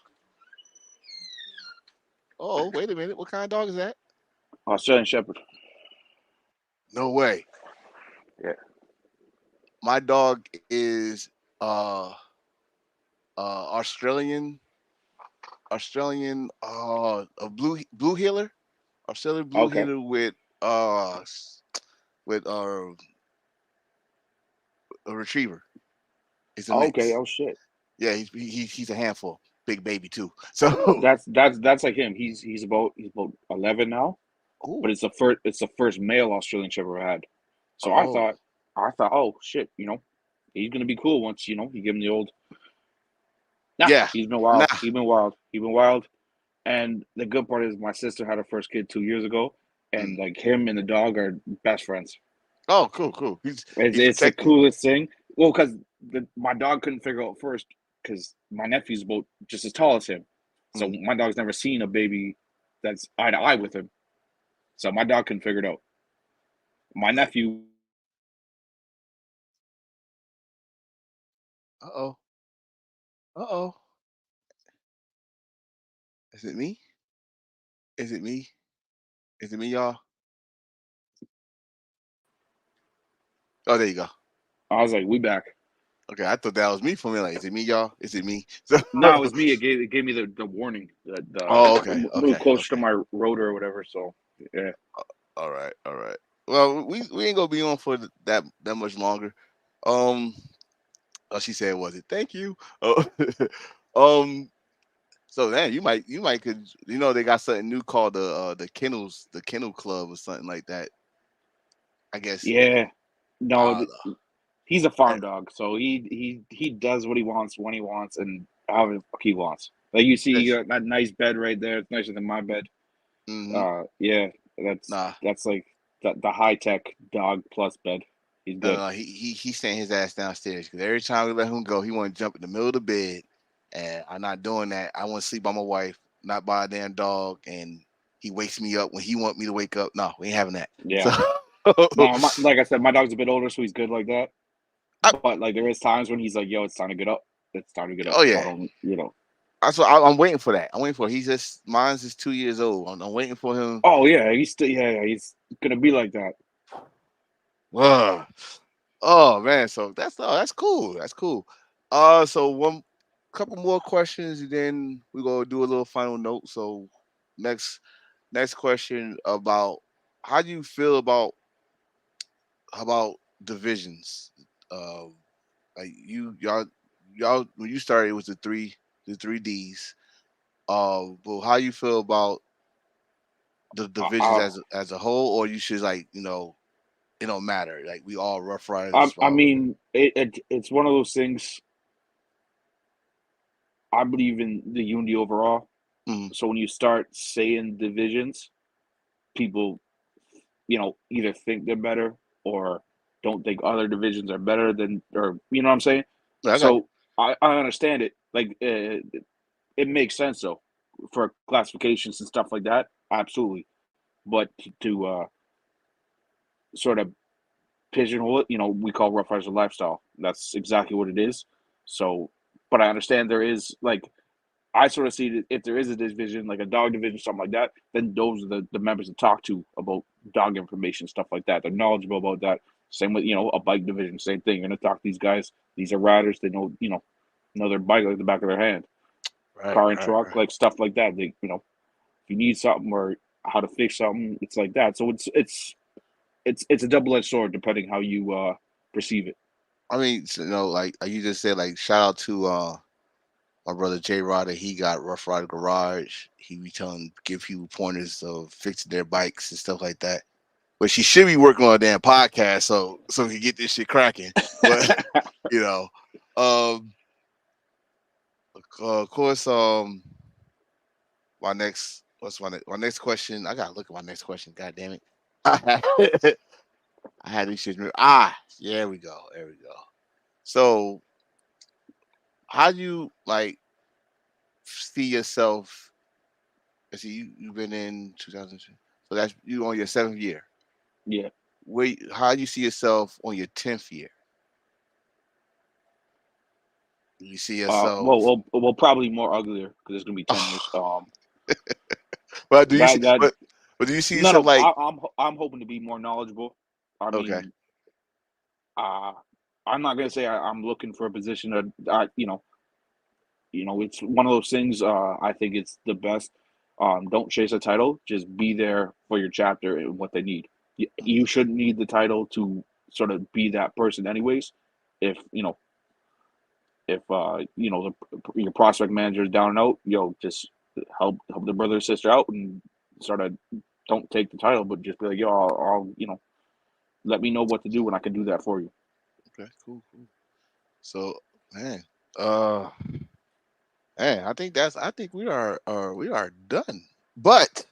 wait a minute. What kind of dog is that? Australian Shepherd. No way. Yeah. My dog is Australian a blue healer. Australian blue healer with a retriever. It's a mix. Okay. Oh shit. Yeah, he's a handful. Big baby too. So that's like him. He's about 11 now. Ooh. But it's the first male Australian Shepherd I had. So I thought, oh shit, he's gonna be cool once you give him the old. He's been wild. He's been wild. And the good part is my sister had her first kid 2 years ago, and like him and the dog are best friends. Oh, cool. It's the coolest thing. Well, because my dog couldn't figure out first because my nephew's about just as tall as him, so my dog's never seen a baby that's eye to eye with him. So my dog couldn't figure it out. My nephew. Uh-oh. Is it me? Is it me, y'all? Oh, there you go. I was like, we back. Okay, I thought that was me for me. Like, is it me, y'all? Is it me? No, it was me. It gave me the warning. Okay. Move closer to my rotor or whatever. So yeah. All right. Well, we ain't gonna be on for that much longer. Oh, she said, "Was it? Thank you." Oh, um. So then you might could they got something new called the Kennel Club or something like that. I guess. Yeah. No, Uh, he's a I, farm dog, so he does what he wants when he wants and however the fuck he wants. Like you see, you got that nice bed right there. It's nicer than my bed. mm-hmm. Yeah, that's Nah, that's like the high tech dog plus bed. He's no, good. no, he's staying his ass downstairs because every time we let him go, he want to jump in the middle of the bed, and I'm not doing that. I want to sleep by my wife, not by a damn dog, and he wakes me up when he want me to wake up. No, we ain't having that. Yeah. So, No, like I said, my dog's a bit older, so he's good like that. I, But like there is times when he's like, "Yo, it's time to get up. It's time to get up." oh So I yeah, don't. that's what I'm waiting for that. I'm waiting for. He's just mine's is 2 years old. I'm waiting for him. Oh yeah, he's still he's gonna be like that. Ugh. Oh man, so that's cool. That's cool. So one couple more questions, and then we gonna do a little final note. So next question about how do you feel about divisions? Um, like y'all when you started it was the three Ds. But how you feel about the divisions I, as a whole, or you should it don't matter. Like we all Rough Riders I, as I well. mean, it's one of those things. I believe in the unity overall. Mm, So when you start saying divisions, people, either think they're better or don't think other divisions are better than, or you know what I'm saying. I got you. So I understand it. Like it makes sense though for classifications and stuff like that. Absolutely, but to sort of pigeonhole it, we call Rough Riders a lifestyle. That's exactly what it is. So, but I understand there is like I sort of see that if there is a division, like a dog division, something like that, then those are the members to talk to about dog information, stuff like that. They're knowledgeable about that. Same with a bike division, same thing. You're gonna talk to these guys. These are riders. They know their bike like the back of their hand. Right, Car and right, truck, right. like stuff like that. They, if you need something or how to fix something, it's like that. So it's a double edged sword depending how you perceive it. I mean, like you just said, like shout out to my brother J Rod. He got Rough Rider Garage. He be give people pointers of fixing their bikes and stuff like that. But she should be working on a damn podcast so we can get this shit cracking. But you know, um, of course, my next question? I gotta look at my next question. God damn it! I had these shit. Yeah, there we go. There we go. So, how do you like see yourself? Let's see, you've been in 2002, so that's you on your 7th year. Yeah. How do you see yourself on your 10th year? Do you see yourself? Well, probably more uglier because it's gonna be 10 years. But do you see? That that But do you see no yourself no. like? I'm hoping to be more knowledgeable. I Okay, mean, uh, I'm not gonna say I'm looking for a position that it's one of those things. I think it's the best. Don't chase a title. Just be there for your chapter and what they need. You mhm, shouldn't need the title to sort of be that person, anyways. If your prospect manager is down and out, just help the brother or sister out and sort of don't take the title, but just be like, yo, I'll let me know what to do and I can do that for you. okay, cool, cool. So, man, uh, I think we are done. But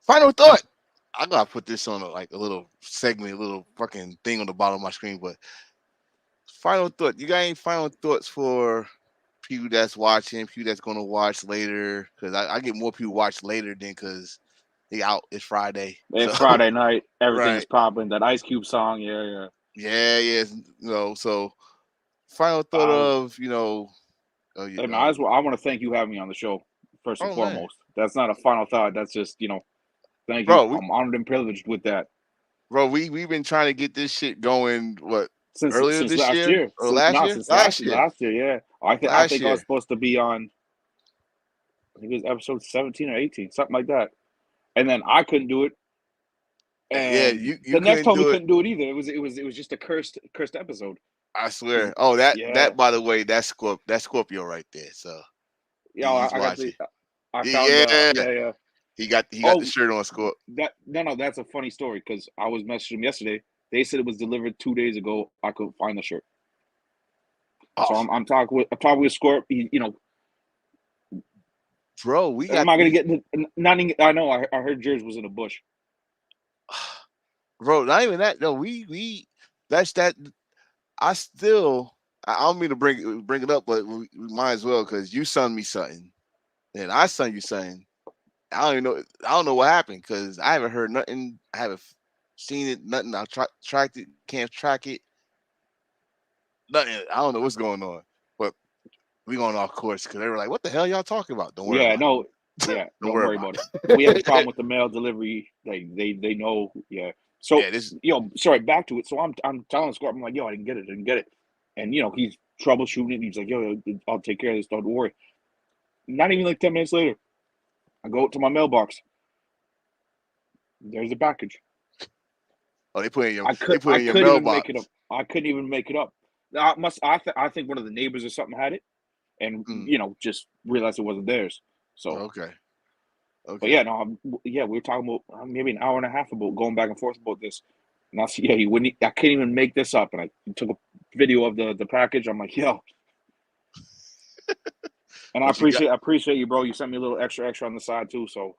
final thought. I gotta put this on a little segment, a little fucking thing on the bottom of my screen. But final thought. You got any final thoughts for people that's watching, people that's gonna watch later? Because I get more people watch later than because they out. It's Friday, so It's Friday night, everything is right. popping. That Ice Cube song, yeah, yeah. Yeah, yes. So final thought Uh, of and I want to thank you having me on the show first and oh man, foremost. That's not a final thought. That's just thank you. bro, I'm honored and privileged with that. we've been trying to get this shit going. What Since earlier since this last year year, or last year? since Last year, last year, yeah. I last think I was year. supposed to be on. I think it was episode 17 or 18, something like that. And then I couldn't do it, Yeah, and you the next couldn't time we do it. couldn't do it either. It was just a cursed episode. I swear. Oh, that Yeah, by the way, that's Scorpio right there. So yeah. he's I got watching. the. I found the. Yeah, Yeah. he got the Oh, shirt on. Scorp. that no, that's a funny story because I was messaging them yesterday. They said it was delivered 2 days ago. I couldn't find the shirt, so Oh, I'm talking with Scorp. You know, bro, we I'm got not gonna get not. I know. I heard Jersey was in a bush. bro. Not even that. No, we that's that. I still. I don't mean to bring it up, but we might as well because you sent me something, and I sent you something. I don't even know. I don't know what happened because I haven't heard nothing. I haven't seen it. Nothing. I tracked it. Can't track it. Nothing. I don't know what's going on. But we going off course because they were like, "What the hell y'all talking about?" Don't worry Yeah, about it. no, yeah, Don't don't worry worry about about it. We have a problem it. with the mail delivery. Like they know. Yeah. So Yeah, this. sorry, back to it. So I'm telling Scorp, I'm like, yo, I didn't get it, and he's troubleshooting it. He's like, yo, I'll take care of this. Don't worry. Not even like 10 minutes later, I go to my mailbox. There's a package. Oh, they put in your I couldn't even make it up. mailbox. I couldn't even make it up. I think one of the neighbors or something had it, and Mm, just realized it wasn't theirs. So, okay. but Okay. yeah, no, yeah, we were talking about maybe an hour and a half about going back and forth about this. And I said, yeah, you wouldn't. I can't even make this up. And I took a video of the package. I'm like, yo, and But you got. I appreciate you, bro. You sent me a little extra on the side too. So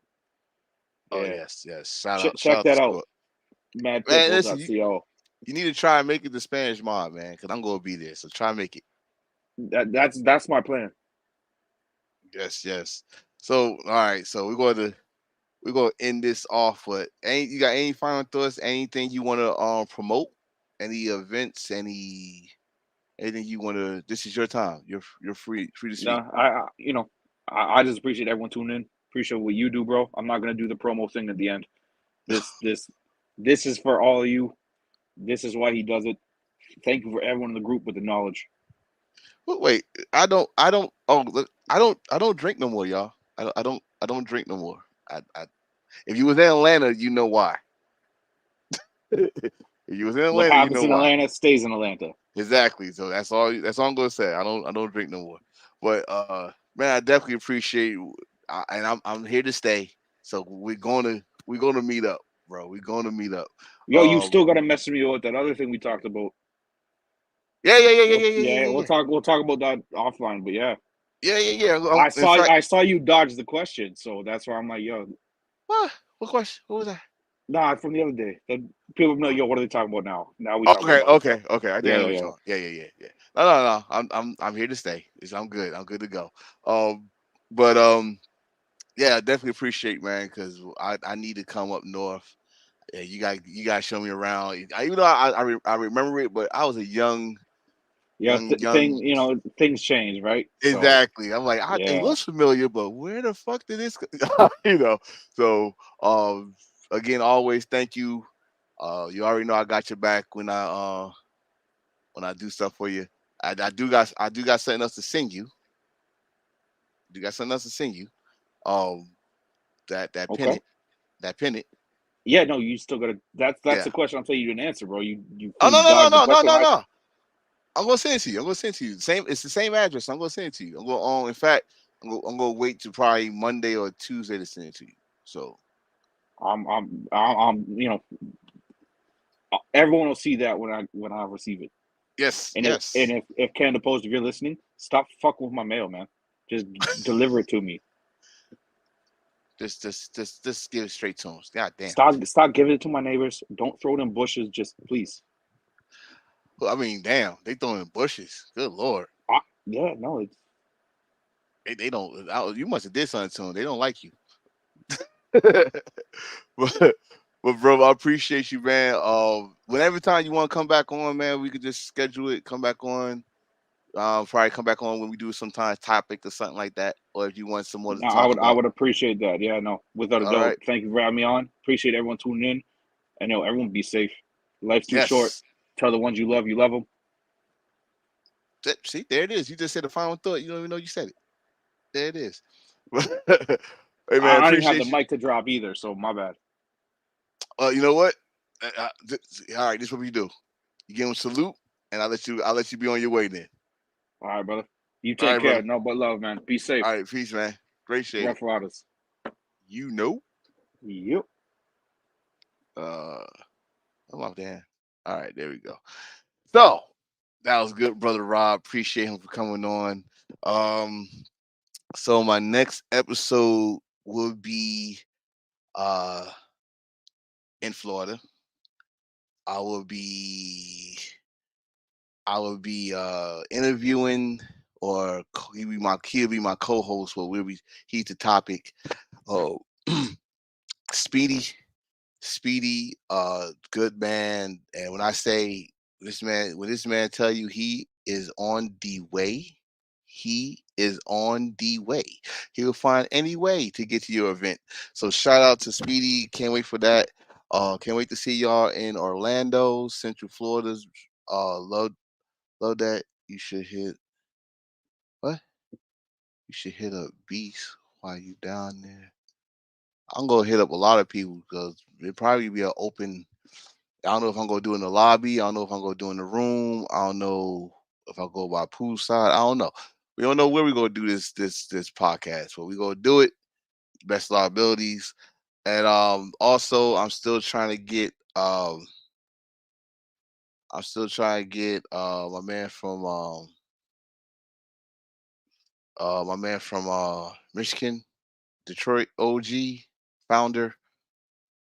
Oh yeah, yes, yes. Shout check out to that out. Scorp. Man, listen, Madpitbulls.co. you need to try and make it the Spanish mob, man, because I'm gonna be there. So try and make it. That's my plan. Yes, yes. So all right, so we're gonna end this off. But you got any final thoughts? Anything you want to promote? Any events? Anything you want to? This is your time. You're free to No, speak. I just appreciate everyone tuning in. Appreciate what you do, bro. I'm not gonna do the promo thing at the end. This is for all of you. This is why he does it. Thank you for everyone in the group with the knowledge. But wait, I don't. Oh, look, I don't drink no more, y'all. I don't drink no more. If you was in Atlanta, you know why. If you was in What Atlanta, you happens know in why. Atlanta stays in Atlanta. Exactly. So that's all I'm gonna say. I don't drink no more. But man, I definitely appreciate you. And I'm here to stay. So we're gonna meet up, bro. We're gonna meet up. Yo, you still gotta message me with that other thing we talked about. Yeah, yeah, yeah, yeah, yeah, yeah, Yeah, yeah, yeah. we'll talk about that offline. But yeah, Yeah, yeah, yeah. In fact, I saw you dodge the question, so that's why I'm like, yo, what question? What was that? nah, from the other day. The people know, yo, what are they talking about now? Now we Oh, talk about okay, other stuff. okay, okay. I think Yeah, I know yeah, what yeah. you're talking. Yeah, yeah, yeah, yeah. No, no, no. I'm here to stay. I'm good. I'm good to go. But yeah, I definitely appreciate, man, because I need to come up north. Yeah, you guys show me around. Even though I remember it, but I was a young Yeah, young. things change, right? So Exactly. I'm like, it yeah, looks familiar, but where the fuck did this go? So again, always thank you. You already know I got your back when I do stuff for you. I do got something else to sing you. Do got something else to sing you. Um that okay. pennant. That pennant. Yeah, no, you still gotta. That's Yeah. the question. I'm saying you didn't answer, bro. You Oh, fully no, no, no, dodged the no, no, question. no, no. I'm gonna send it to you. I'm gonna send it to you. It's the same address. I'm gonna send it to you. In fact, I'm gonna wait to probably Monday or Tuesday to send it to you. So I'm everyone will see that when I receive it. yes, And yes. if Canada Post, if you're listening, stop fucking with my mail, man. Just deliver it to me. Just give it straight to them. God damn. Stop giving it to my neighbors. Don't throw it in bushes. Just please. Well, I mean, damn, they throwing in bushes. Good lord. Yeah, no, it's They don't. You must have did something to them. They don't like you. but, but bro, I appreciate you, man. Whenever time you want to come back on, man, we could just schedule it. Come back on. Probably come back on when we do sometimes topic or something like that, or if you want some more to no. talk I about. would appreciate that. Yeah, no, without a All doubt. right. Thank you for having me on. Appreciate everyone tuning in. And everyone be safe. Life's too short. Yes. Tell the ones you love them. See, there it is. You just said the final thought. You don't even know you said it. There it is. Hey man, I don't even have the appreciate you. mic to drop either, so my bad. You know what? All right, this is what we do. You give them salute, and I'll let you be on your way then. All right, brother. You All take right, care. brother. No but love, man. Be safe. All right, peace, man. Appreciate it. Rough Riders. You know. Yep. I'm off there. All right, there we go. So that was good, brother Rob. Appreciate him for coming on. So my next episode will be uh in Florida. I will be interviewing, or he'll be my co-host, but he's the topic. Oh, Speedy, good man. And when I say when this man tell you he is on the way, he is on the way. He'll find any way to get to your event. So shout out to Speedy. Can't wait for that. Can't wait to see y'all in Orlando, Central Florida's. Love that. You should hit what? You should hit up Beast while you down there. I'm gonna hit up a lot of people because it probably be an open. I don't know if I'm gonna do it in the lobby. I don't know if I'm gonna do it in the room. I don't know if I go by poolside. I don't know. We don't know where we're gonna do this podcast, but we're gonna do it best of our abilities. And also I'm still trying to get my man from Michigan, Detroit OG founder.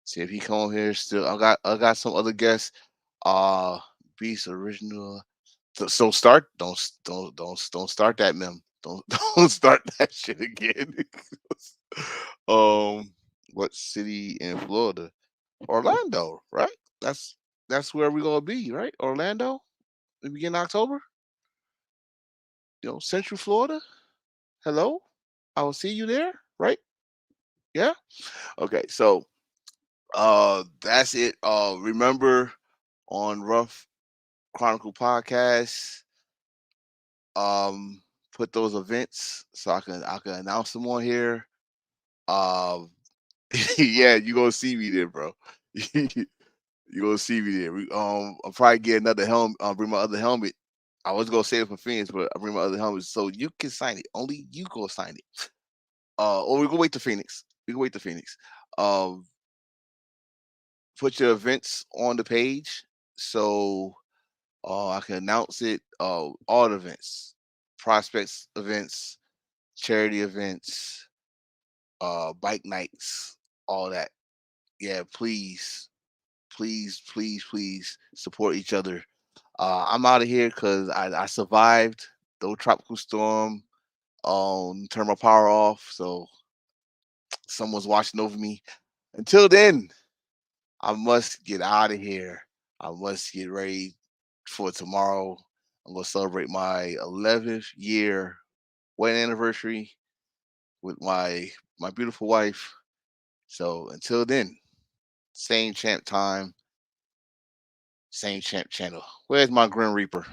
See if he come on here still. I got some other guests. Beast original. So start don't start that mem. Don't don't start that shit again. um, what city in Florida? Orlando, right? That's where we're gonna be, right? Orlando, we begin October. Central Florida. Hello, I will see you there, right? Yeah. Okay, so that's it. Remember on Rough Chronicle Podcast, put those events so I can announce them on here. Um, yeah, you gonna see me there, bro. You gonna see me there. I'll probably get another helmet. I'll bring my other helmet. I was gonna say it for Phoenix, but I'll bring my other helmet so you can sign it. Only you go sign it. Or we can wait to Phoenix. We can wait to Phoenix. Um, put your events on the page so I can announce it. All the events, prospects events, charity events, bike nights, all that. Yeah, please support each other. I'm out of here because I survived the tropical storm. Turn my power off, so someone's watching over me. Until then, I must get out of here. I must get ready for tomorrow. I'm gonna celebrate my 11th year wedding anniversary with my beautiful wife. So until then, same champ time, same champ channel. Where's my Grim Reaper?